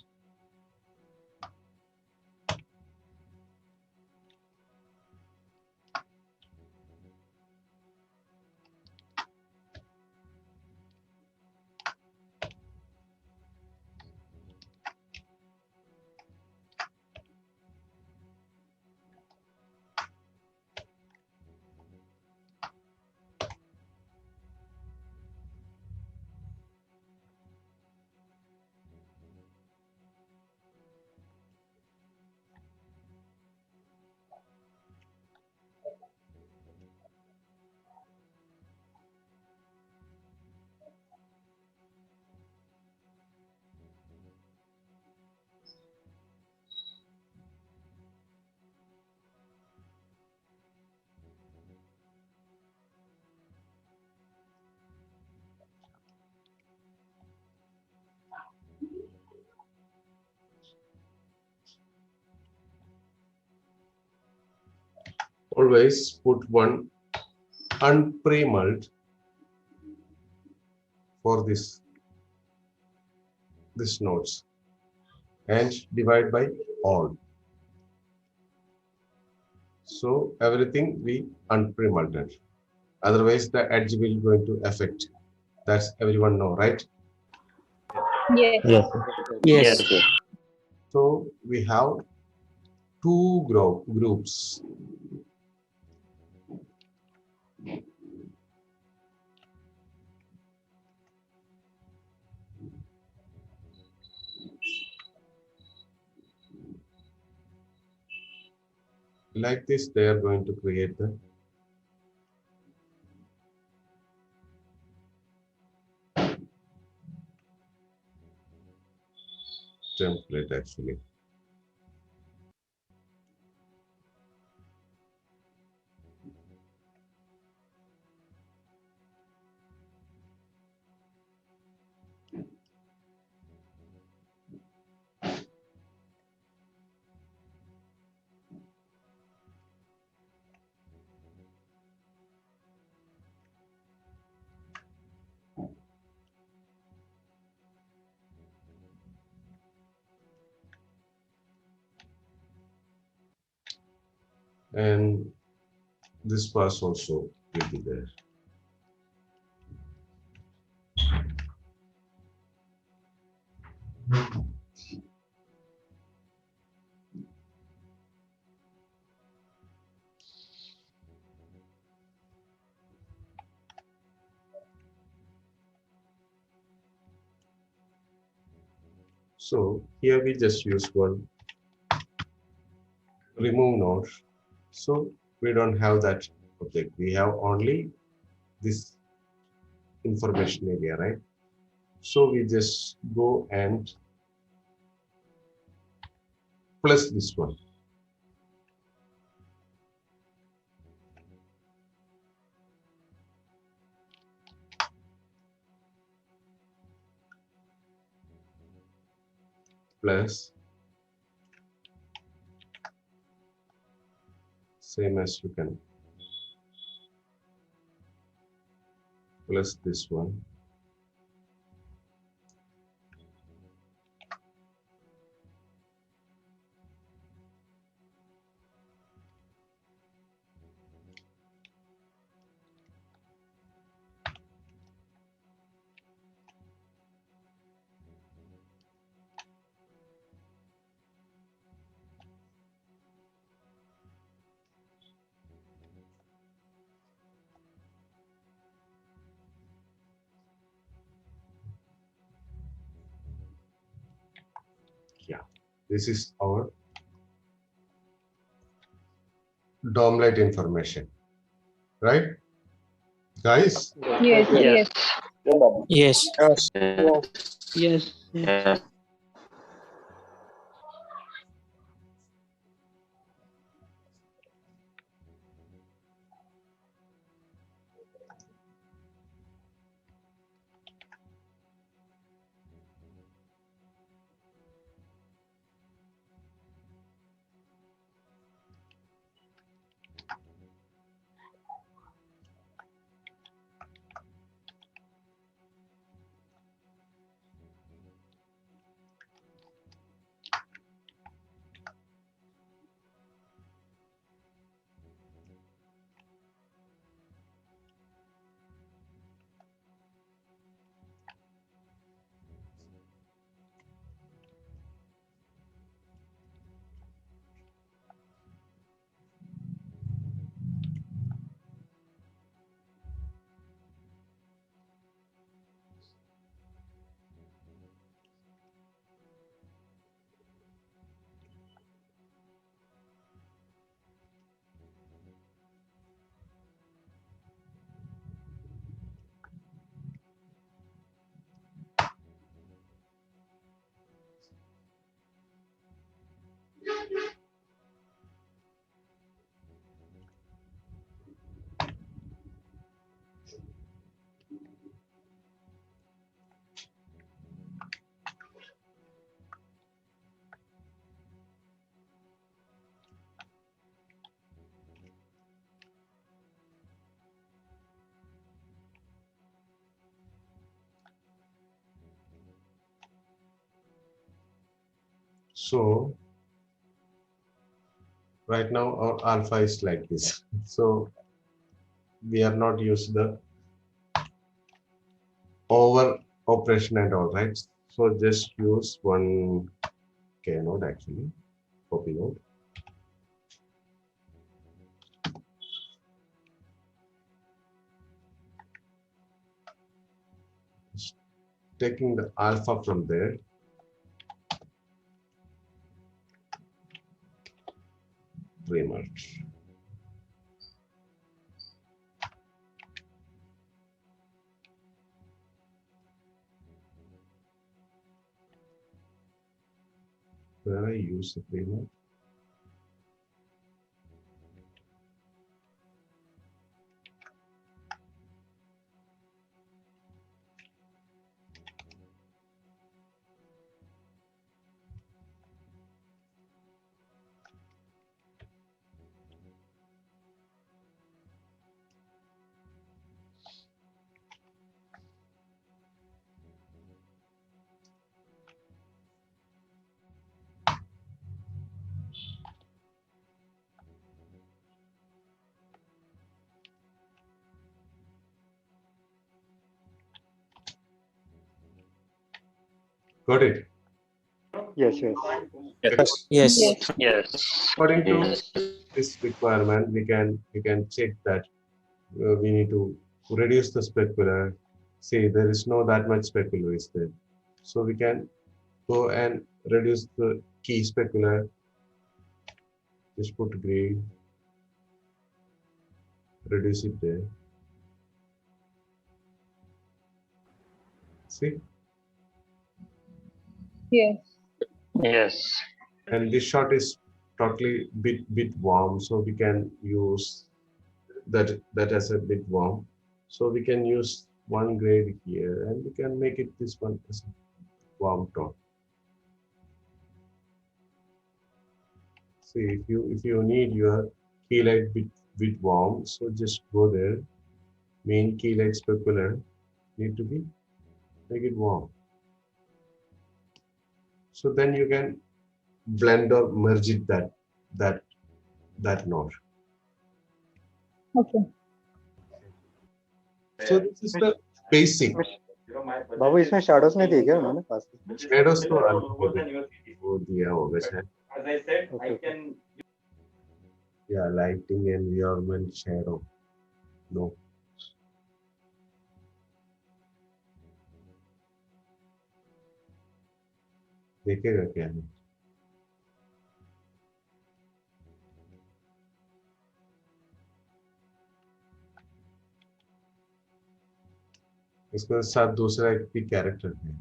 Always put one unprimmed for this nodes and divide by all. So everything we unprimmed. Otherwise the edge will going to affect. That's everyone know, right? Yes. Yes. Yes. Yes. So we have two groups. Like this, they are going to create the template actually. And this pass also will be there. So here we just use one remove node. So we don't have that object. We have only this information area, right? So we just go and plus this one. Plus same as you can plus this one. Yeah, this is our DOM-lite information, right, guys? Yes. Yes. Yes. Yes. Yeah. So right now our alpha is like this. So we are not used the over operation and all, right? So just use one K node actually, copy node. Taking the alpha from there, pre-merge. Where I use the pre-merge. Got it? Yes, yes. Yes. Yes. Yes. According to Yes. this requirement, we can check that we need to reduce the specular. See, there is no that much specular is there. So we can go and reduce the key specular. Just put green, reduce it there. See, Yes. Yes. and this shot is totally bit warm, so we can use that as a bit warm. So we can use one grade here, and we can make it this one as a warm tone. See, if you need your key light bit warm. So just go there. Main key light specular need to be make it warm. So then you can blend or merge it that node. Okay. So this is the basic. बाबू इसमें shadows नहीं दिए क्या उन्होंने पास में? Shadows तो वो दिया होगा शायद. Okay. Yeah, lighting, environment, shadow. No. देखेगा क्या है? इसके साथ दूसरा एक भी कैरेक्टर है.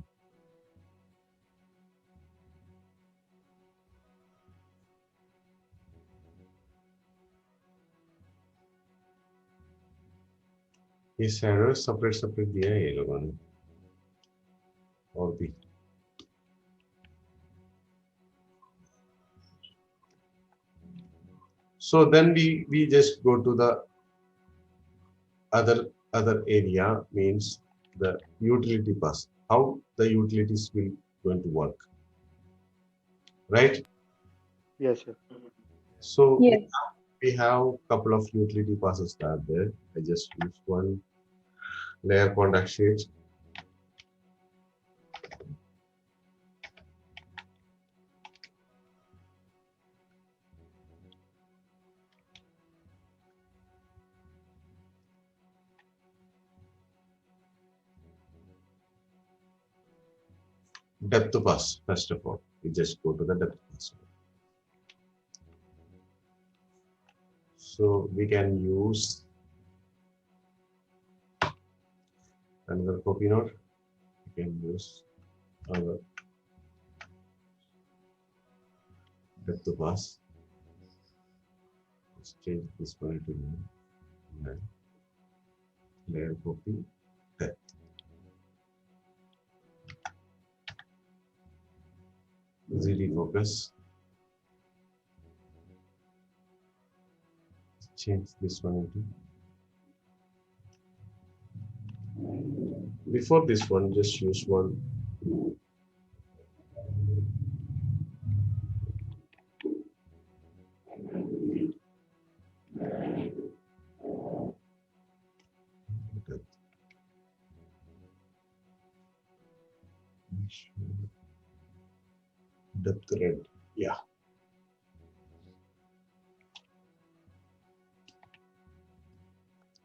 ये शैडो सेपरेट दिया है ये लोगों ने और भी. So then we just go to the other area, means the utility bus. How the utilities will going to work, right? Yes, sir. So Yes. we have couple of utility passes that there. I just use one layer contact sheet. Depth pass, first of all. We just go to the depth pass. So we can use another copy node. We can use our depth pass. Let's change this one to none. Layer copy depth. ZD focus. Change this one into. Before this one, just use one. Depth red, yeah.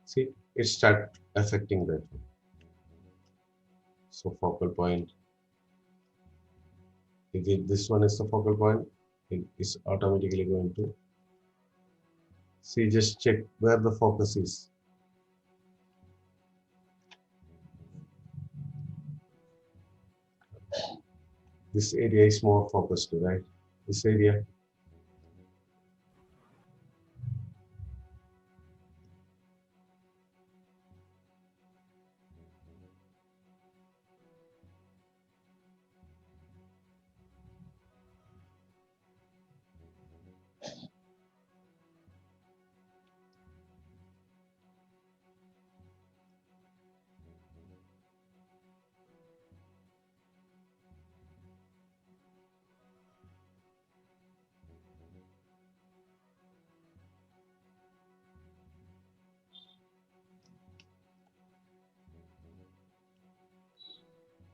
See, it start affecting that one. So focal point. If this one is the focal point, it is automatically going to see. Just check where the focus is. This area is more focused, right? This area.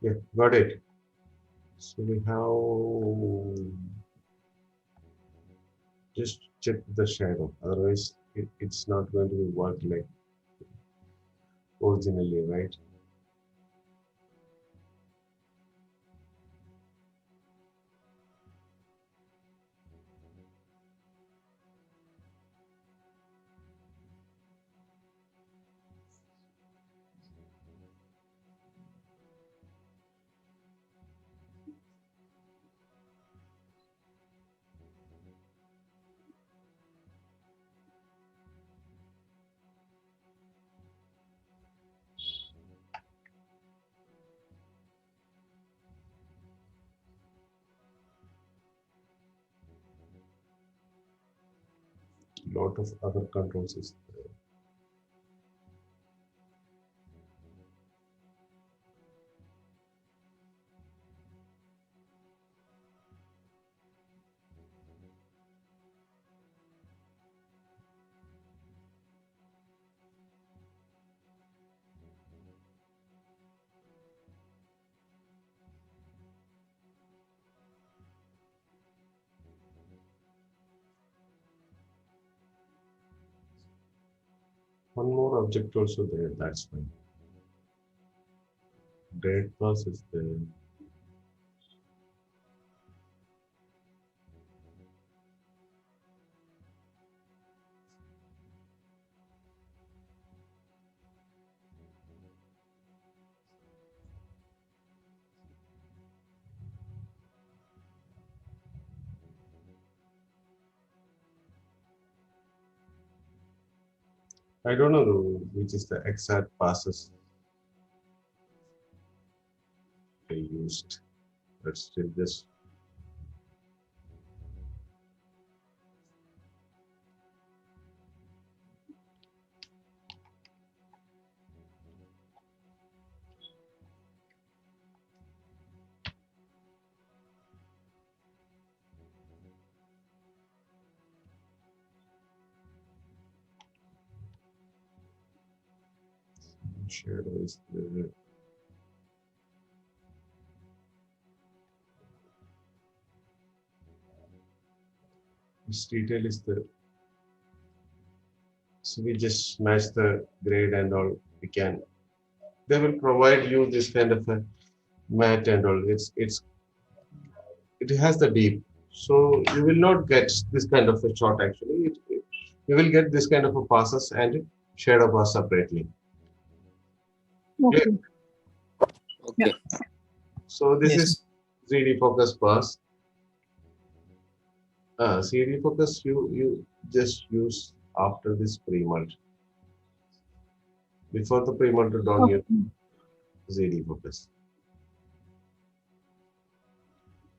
Yeah, got it. So we have just check the shadow. Otherwise, it's not going to be work like originally, right? Lot of other controls is there. One more object also there, that's fine. Grade pass is there. I don't know which is the exact passes they used, but still just shadow is there. This detail is there. So we just match the grade and all. We can. They will provide you this kind of a mat and all. It has the deep. So you will not get this kind of a shot actually. You will get this kind of a passes and shadow pass separately. Clear? Okay. Okay. So this Yes. is 3D focus pass. CD focus you just use after this pre-mult. Before the pre-mult, don't use ZD focus.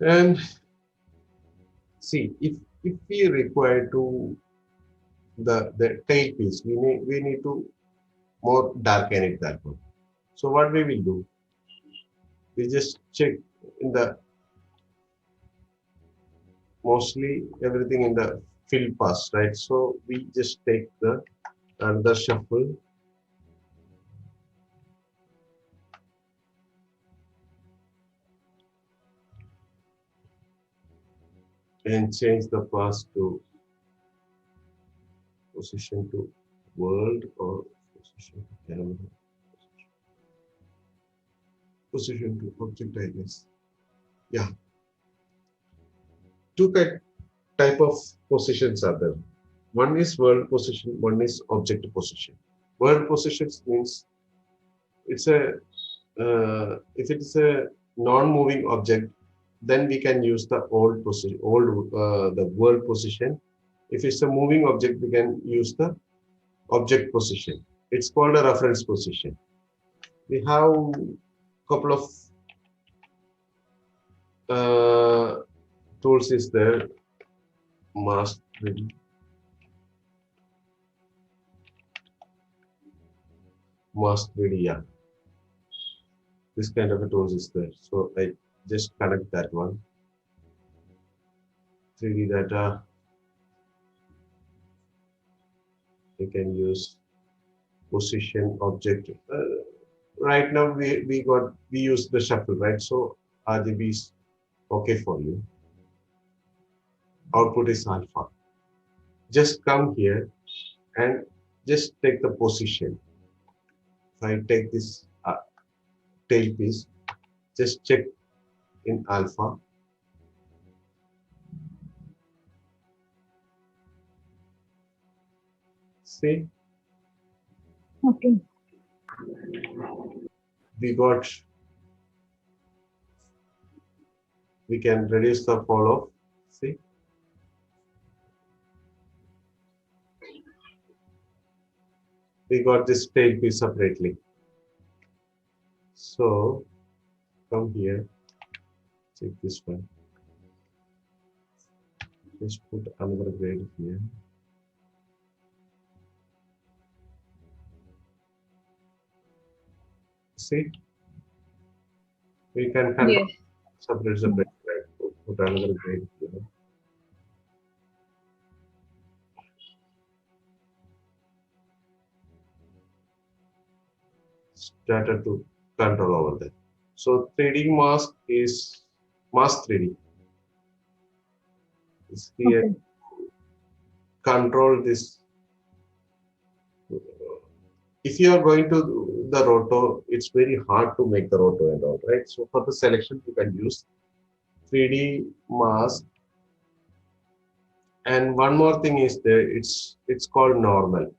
And see, if we require to the tail piece, we need to more darken it that one. So what we will do, we just check in the mostly everything in the fill pass, right? So we just take the another shuffle. And change the pass to position to world or position to camera. Position to object, I guess. Yeah. Two type of positions are there. One is world position, one is object position. World positions means it's a if it is a non-moving object, then we can use the old position, the world position. If it's a moving object, we can use the object position. It's called a reference position. We have couple of tools is there. Mask 3D. Mask 3D, yeah. This kind of a tools is there. So I just connect that one. 3D data. You can use position object. Right now we use the shuffle, right? So RGB is okay for you. Output is alpha. Just come here and just take the position. If I take this tail piece, just check in alpha. See, Okay. we can reduce the fall off. See, we got this tail piece separately. So come here, check this one. Just put another grade here. See, we can control Yes. separate, right? Put another grade here. Started to control over there. So 3D mask is mask 3D. Is here Okay. control this. If you are going to do the roto, it's very hard to make the roto and all, right? So for the selection, you can use 3D mask. And one more thing is there, it's called normal.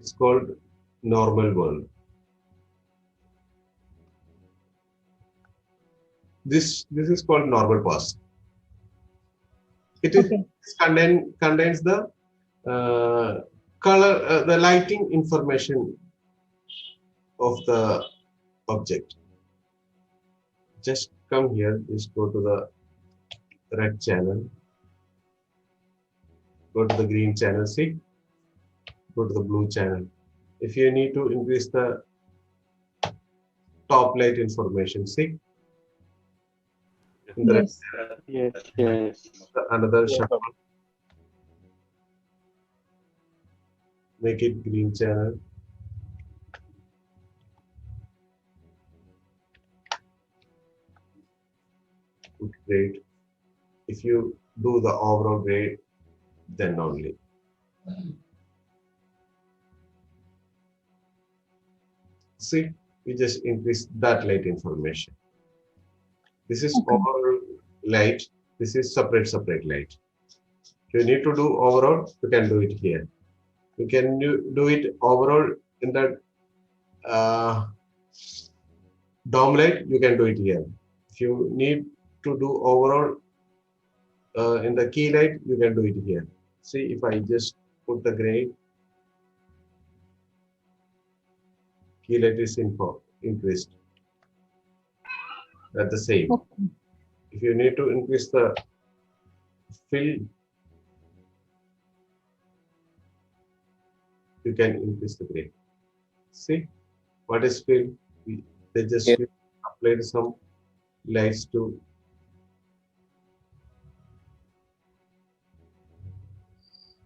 It's called normal world. This is called normal pass. It is Okay. contains the color, the lighting information of the object. Just come here, just go to the red channel, go to the green channel, see, go to the blue channel. If you need to increase the top light information, see, in the red Yes. Yes, yes. another Yes, shuffle, Babu. make it green channel. Put grade. If you do the overall grade, then only. See, we just increase that light information. This is Okay. overall light. This is separate light. If you need to do overall, you can do it here. You can do it overall in the dome light. You can do it here. If you need to do overall in the key light, you can do it here. See, if I just put the gray, key light is increased at the same. Okay. If you need to increase the fill, you can increase the gray. See, what is fill? They just Yeah. applied some lights to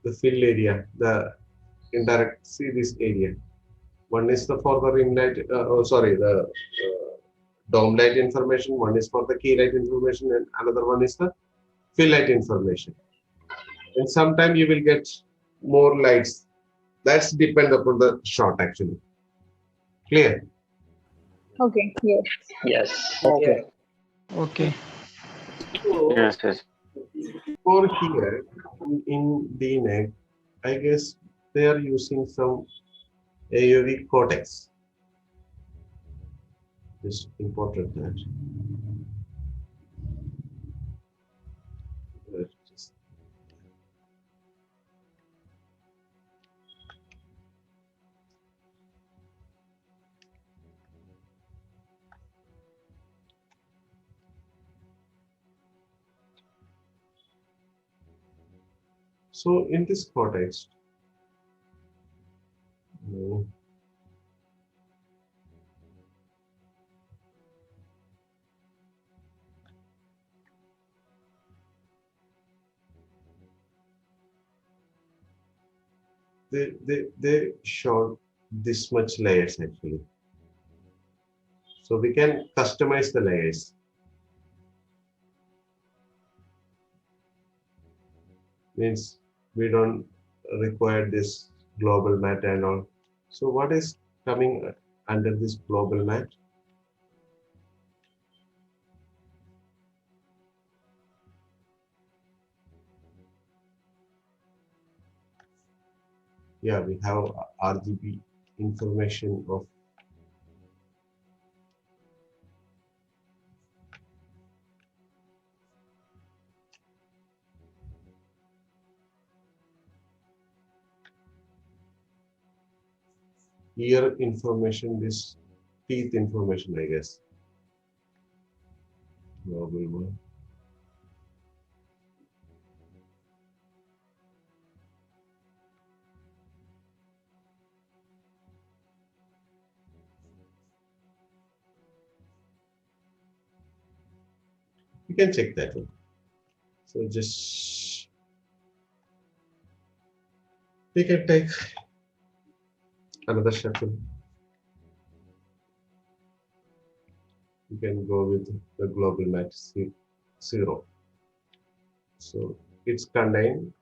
the fill area, the indirect, see this area. One is the for the ring light, the dome light information, one is for the key light information, and another one is the fill light information. And sometime you will get more lights. That's depend upon the shot actually. Clear? Okay. Yes. Yes. Okay. Okay. So Yes, yes. for here in DNEG, I guess they are using some AOV codecs. Just important that. Just so in this context, uh, they show this much layers actually. So we can customize the layers. Means we don't require this global mat and all. So what is coming under this global mat? Yeah, we have RGB information of ear information, this teeth information, I guess. Global one. You can check that one. So just we can take another shuffle. You can go with the global max 0. So it's contained.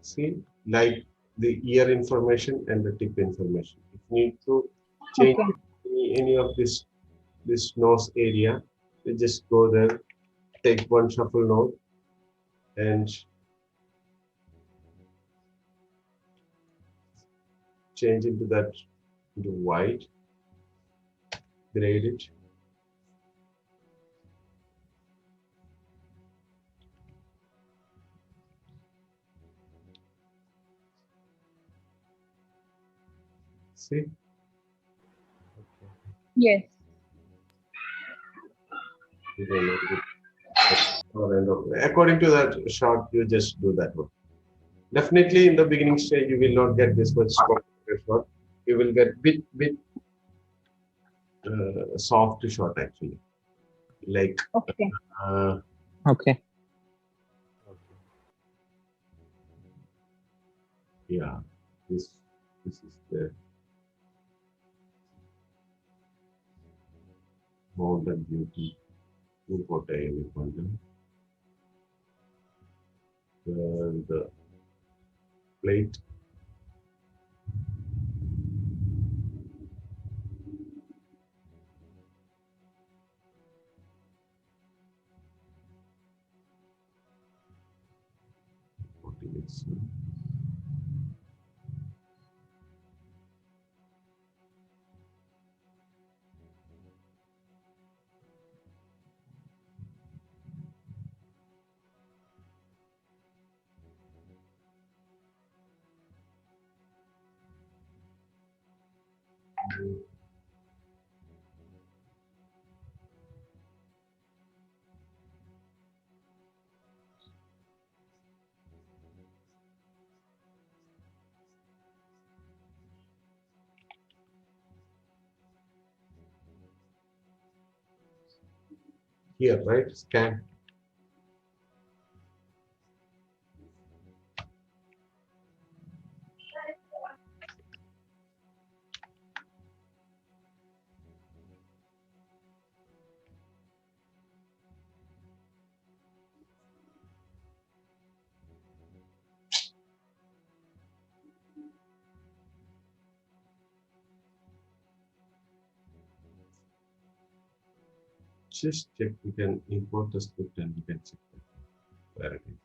See, like the year information and the tip information. If you need to change Okay. any of this nose area, you just go there, take one shuffle node, and change into that into white, grade it. See? Yes. You don't know it. According to that shot, you just do that one. Definitely in the beginning stage, you will not get this much complicated shot. You will get bit soft shot actually. Like Okay. uh, Okay. yeah, this is the mountain beauty. What I will the plate. What is it? Here, right? Scan. Just check. You can import the script and you can check that where it is.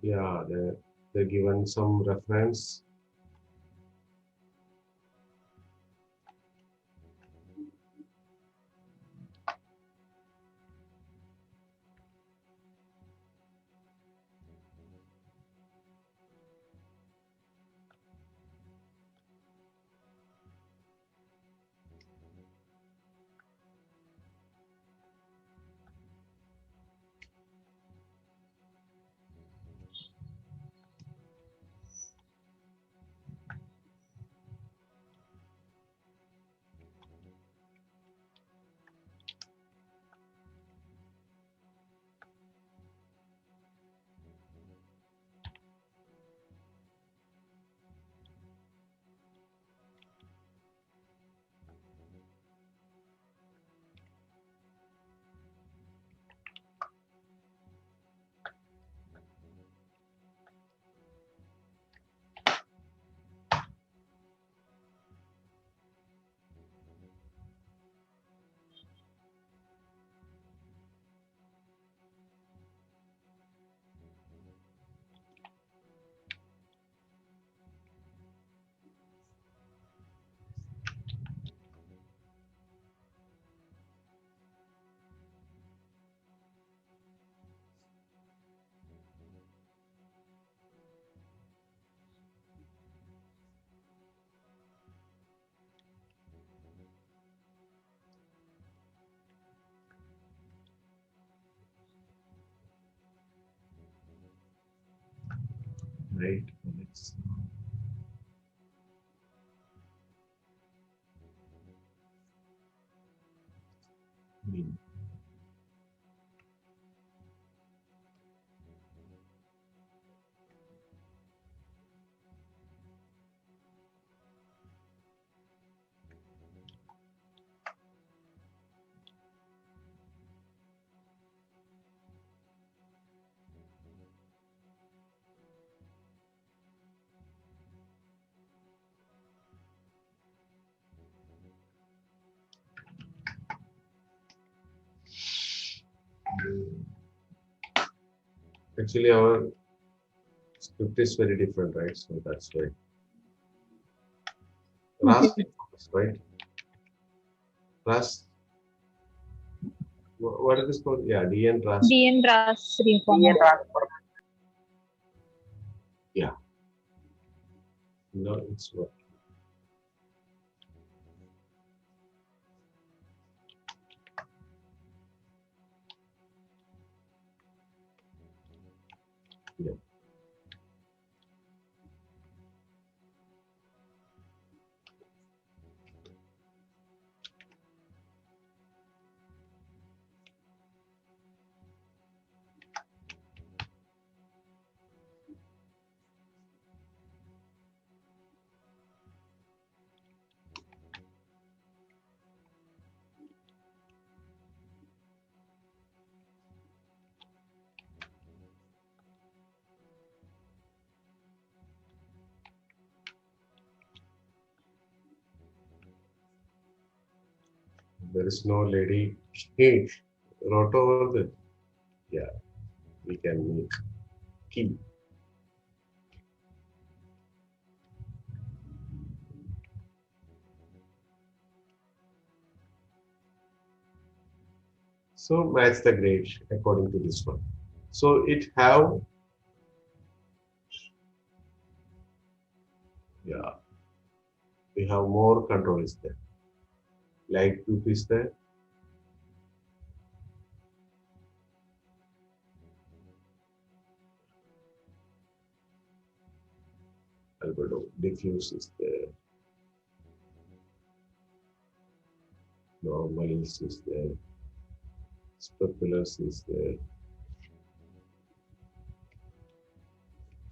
Yeah, they're given some reference. right? Let's mean. Actually, our script is very different, right? So that's why. Ras, right? Ras, what is this called? Yeah, DN Ras. DN RAS reformat. Yeah. No, it's what. Yeah. There is no lady. Hey, wrote over the. Yeah, we can make key. So match the grade according to this one. So it have, yeah, we have more control is there. Light group is there. Albedo diffuse is there. Normals is there. Speculus is there.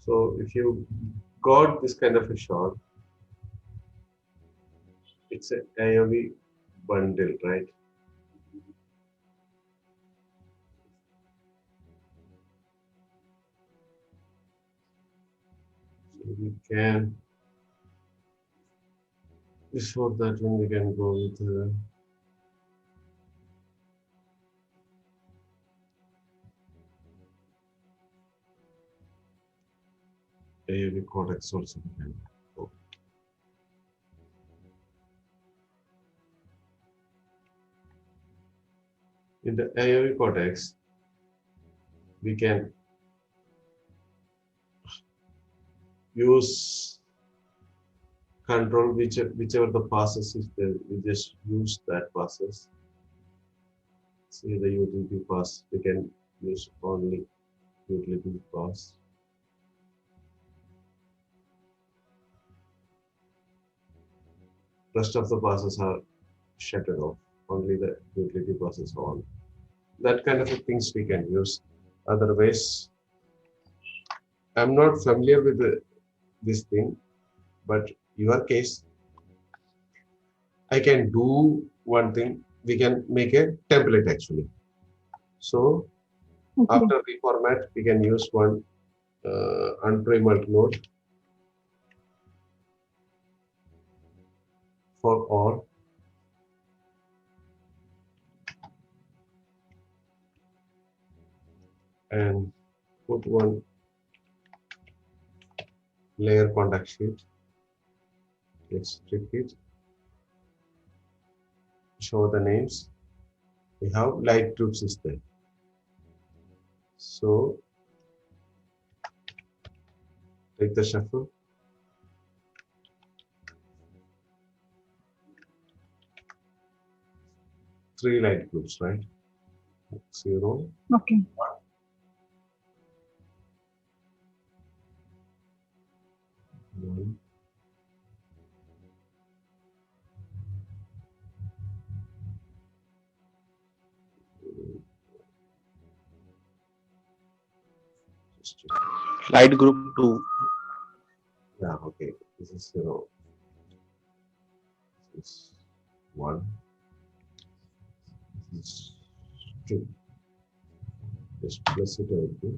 So if you got this kind of a shot, it's a AOV bundle, right? So we can, before that one, we can go with AOV codex also. We can go. In the AOV codex, we can use control whichever the passes is there. We just use that passes. See the utility pass. We can use only utility pass. Rest of the passes are shuttered off. Only the utility passes are on. That kind of things we can use. Otherwise, I'm not familiar with this thing, but your case, I can do one thing. We can make a template actually. So Okay. after reformat, we can use one unprimed node for all. And put one layer contact sheet. Let's strip it. Show the names. We have light tubes is there. So take the shuffle. Three light groups, right? 0, Okay. Just check. Light group 2. Yeah, okay. This is 0. This is 1. This is 2. Just plus it over here.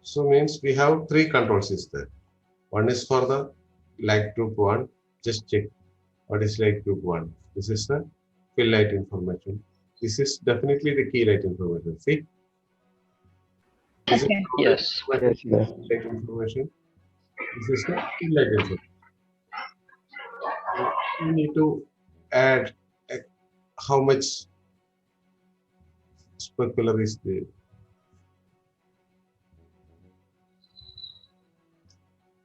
So means we have 3 controls is there. One is for the light group 1. Just check what is light group 1. This is the fill light information. This is definitely the key light information. See? This is Okay. Yes. Yes, yes. light information. This is the fill light information. So you need to add how much specular is there.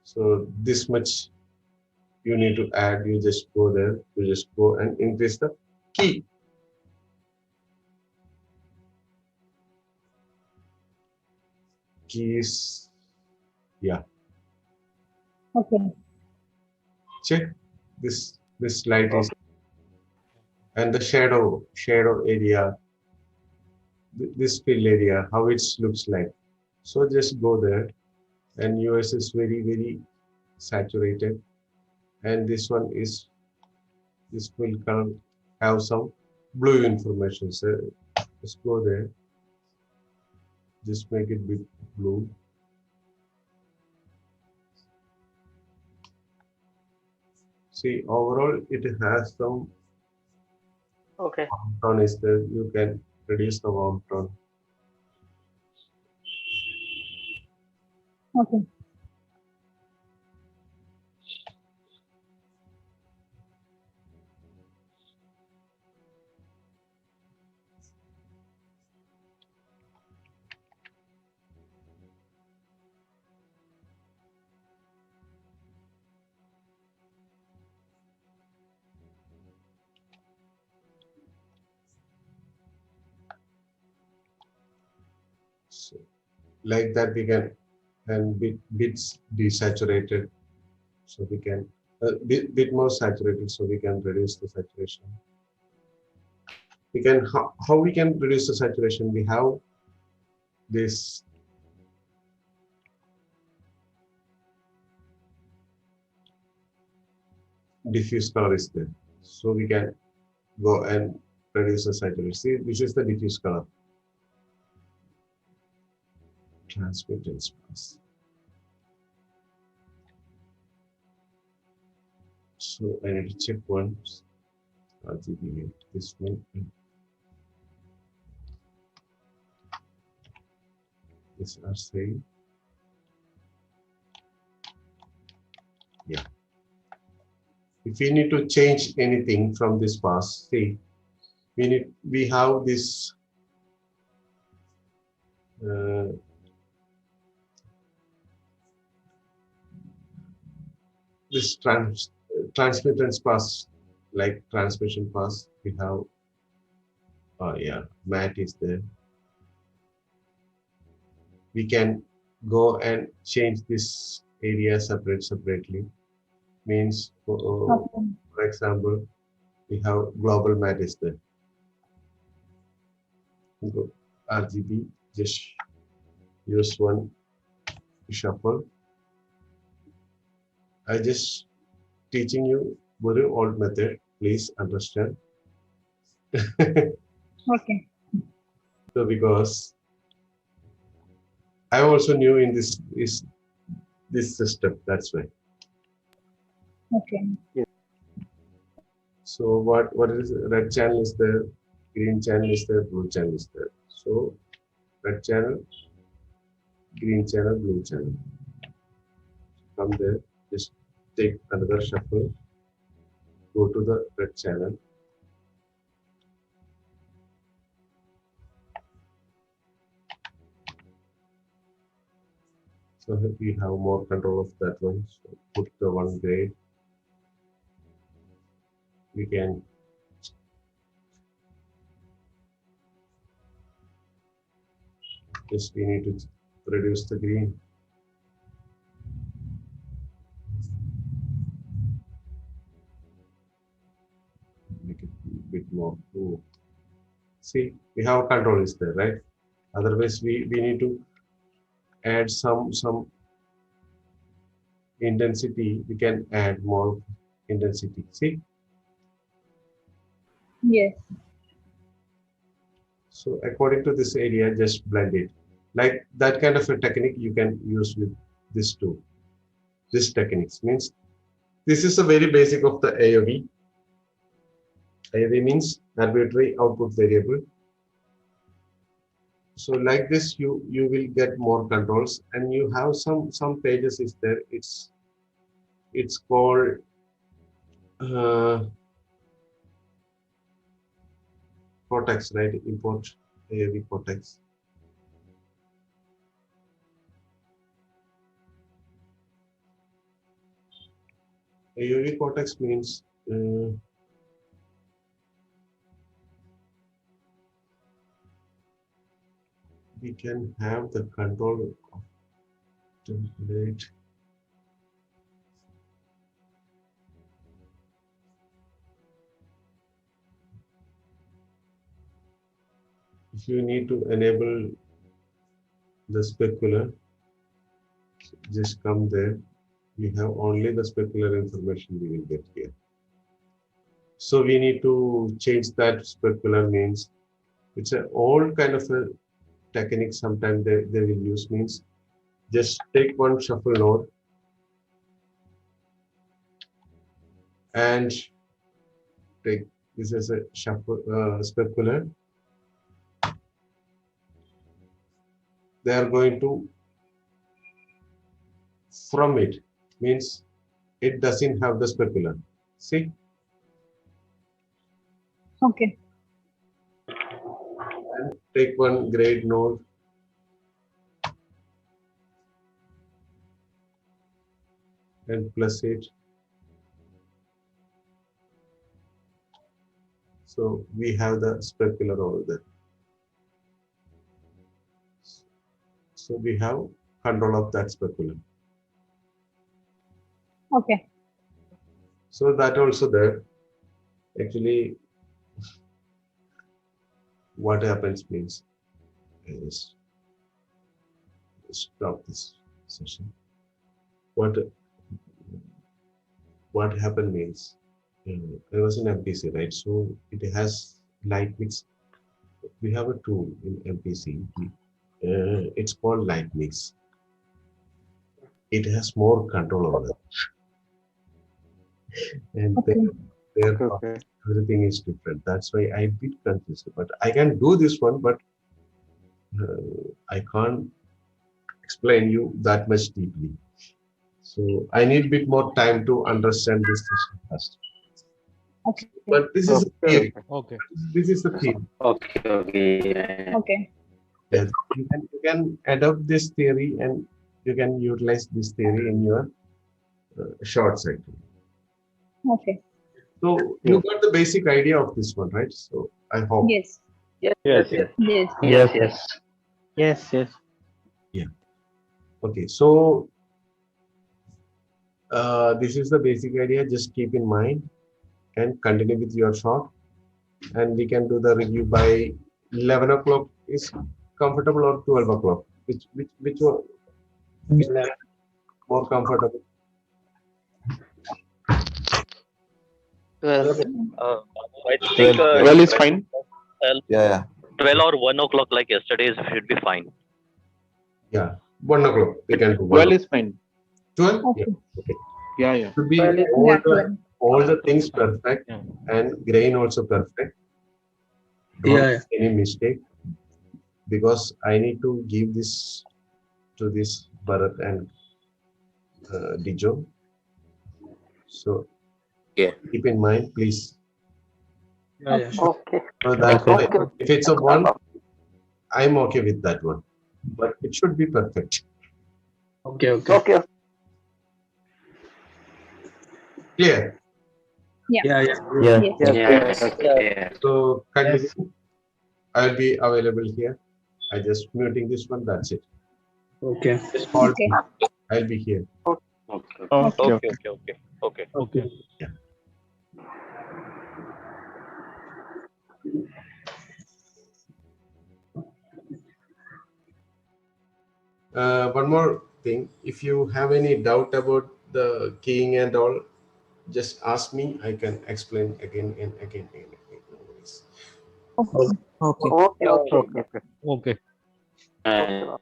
So this much you need to add. You just go there. You just go and increase the key. Keys. Yeah. Okay. Check this light is and the shadow area. This fill area, how it looks like. So just go there, and yours is very saturated, and this one is this will have some blue information. So just go there, just make it big blue. See, overall it has some Okay. warm tone is there. You can reduce the warm tone. Okay. So like that we can and bits desaturated, so we can bit more saturated, so we can reduce the saturation. We can how we can reduce the saturation. We have this diffuse color is there, so we can go and reduce the saturation. See, this is the diffuse color. Transmittance pass. So I need to check once. RGB, this one. This are same. Yeah. If we need to change anything from this pass, see, we have this this transmittance pass, like transmission pass, we have yeah, mat is there. We can go and change this area separately. Means Okay. for example, we have global mat is there. Go RGB, just use one shuffle. I just teaching you very old method. Please understand. Okay. So because I also new in this system. That's why. Okay. So what is red channel is there, green channel is there, blue channel is there. So red channel, green channel, blue channel. Come there, just take another shuffle, go to the red channel. So that we have more control of that one. So put the one grade. We can just we need to reduce the green. Make it a bit more blue. See, we have control is there, right? Otherwise, we need to add some intensity. We can add more intensity. See, Yes. so according to this area, just blend it. Like that kind of a technique you can use with this too. This techniques means this is a very basic of the AOV. AOV means arbitrary output variable. So like this, you will get more controls, and you have some pages is there. It's called Cortex, right? Import AOV Cortex. AOV Cortex means we can have the control of template. If you need to enable the specular, just come there. We have only the specular information we will get here. So we need to change that specular means it's an old kind of a technique. Sometimes they will use means just take one shuffle node and take this as a shuffle specular. They are going to from it means it doesn't have the specular. See, Okay. and take one grade node and plus it. So we have the specular over there. So we have control of that specular. Okay. So that also there. Actually, what happens means is stop this session. What happened means there was an MPC, right? So it has light mix. We have a tool in MPC. It's called light mix. It has more control over it, and Okay. therefore Okay. everything is different. That's why I bit confused. But I can do this one, but I can't explain you that much deeply. So I need a bit more time to understand this session first. Okay. But this is a theory. Okay. This is the theory. Okay. Okay. Yes. You can adopt this theory and you can utilize this theory in your short cycle. Okay. So you got the basic idea of this one, right? So I hope. Yes. Yes. Yes. Yes. Okay. So this is the basic idea. Just keep in mind and continue with your short. And we can do the review by 11 o'clock is comfortable or 12 o'clock. Which one is more comfortable? Well, I think 12 is fine. 12 or 1 o'clock like yesterday's should be fine. Yeah, 1 o'clock. We can do 12 is fine. 12? Okay. Yeah. Okay. Yeah. Should be Well, all the things perfect Yeah. and grain also perfect. Don't make any mistake because I need to give this to this Bharat and Dijo. So keep in mind, please. okay. So that's why if it's a one, I'm okay with that one, but it should be perfect. Okay, okay. Okay. Clear? Yeah. Yeah, yeah. Yeah. Yes. Yes. Yeah. Yes. So continue. I'll be available here. I just muting this one. That's it. Okay. All Okay. I'll be here. Okay. Okay. Okay. Okay. Okay. One more thing. If you have any doubt about the keying and all, just ask me. I can explain again and again and again. No worries. Okay. Okay. Okay. Okay, Okay. okay. Okay. And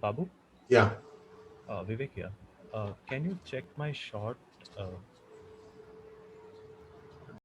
Babu, Yeah. Vivek here. Can you check my short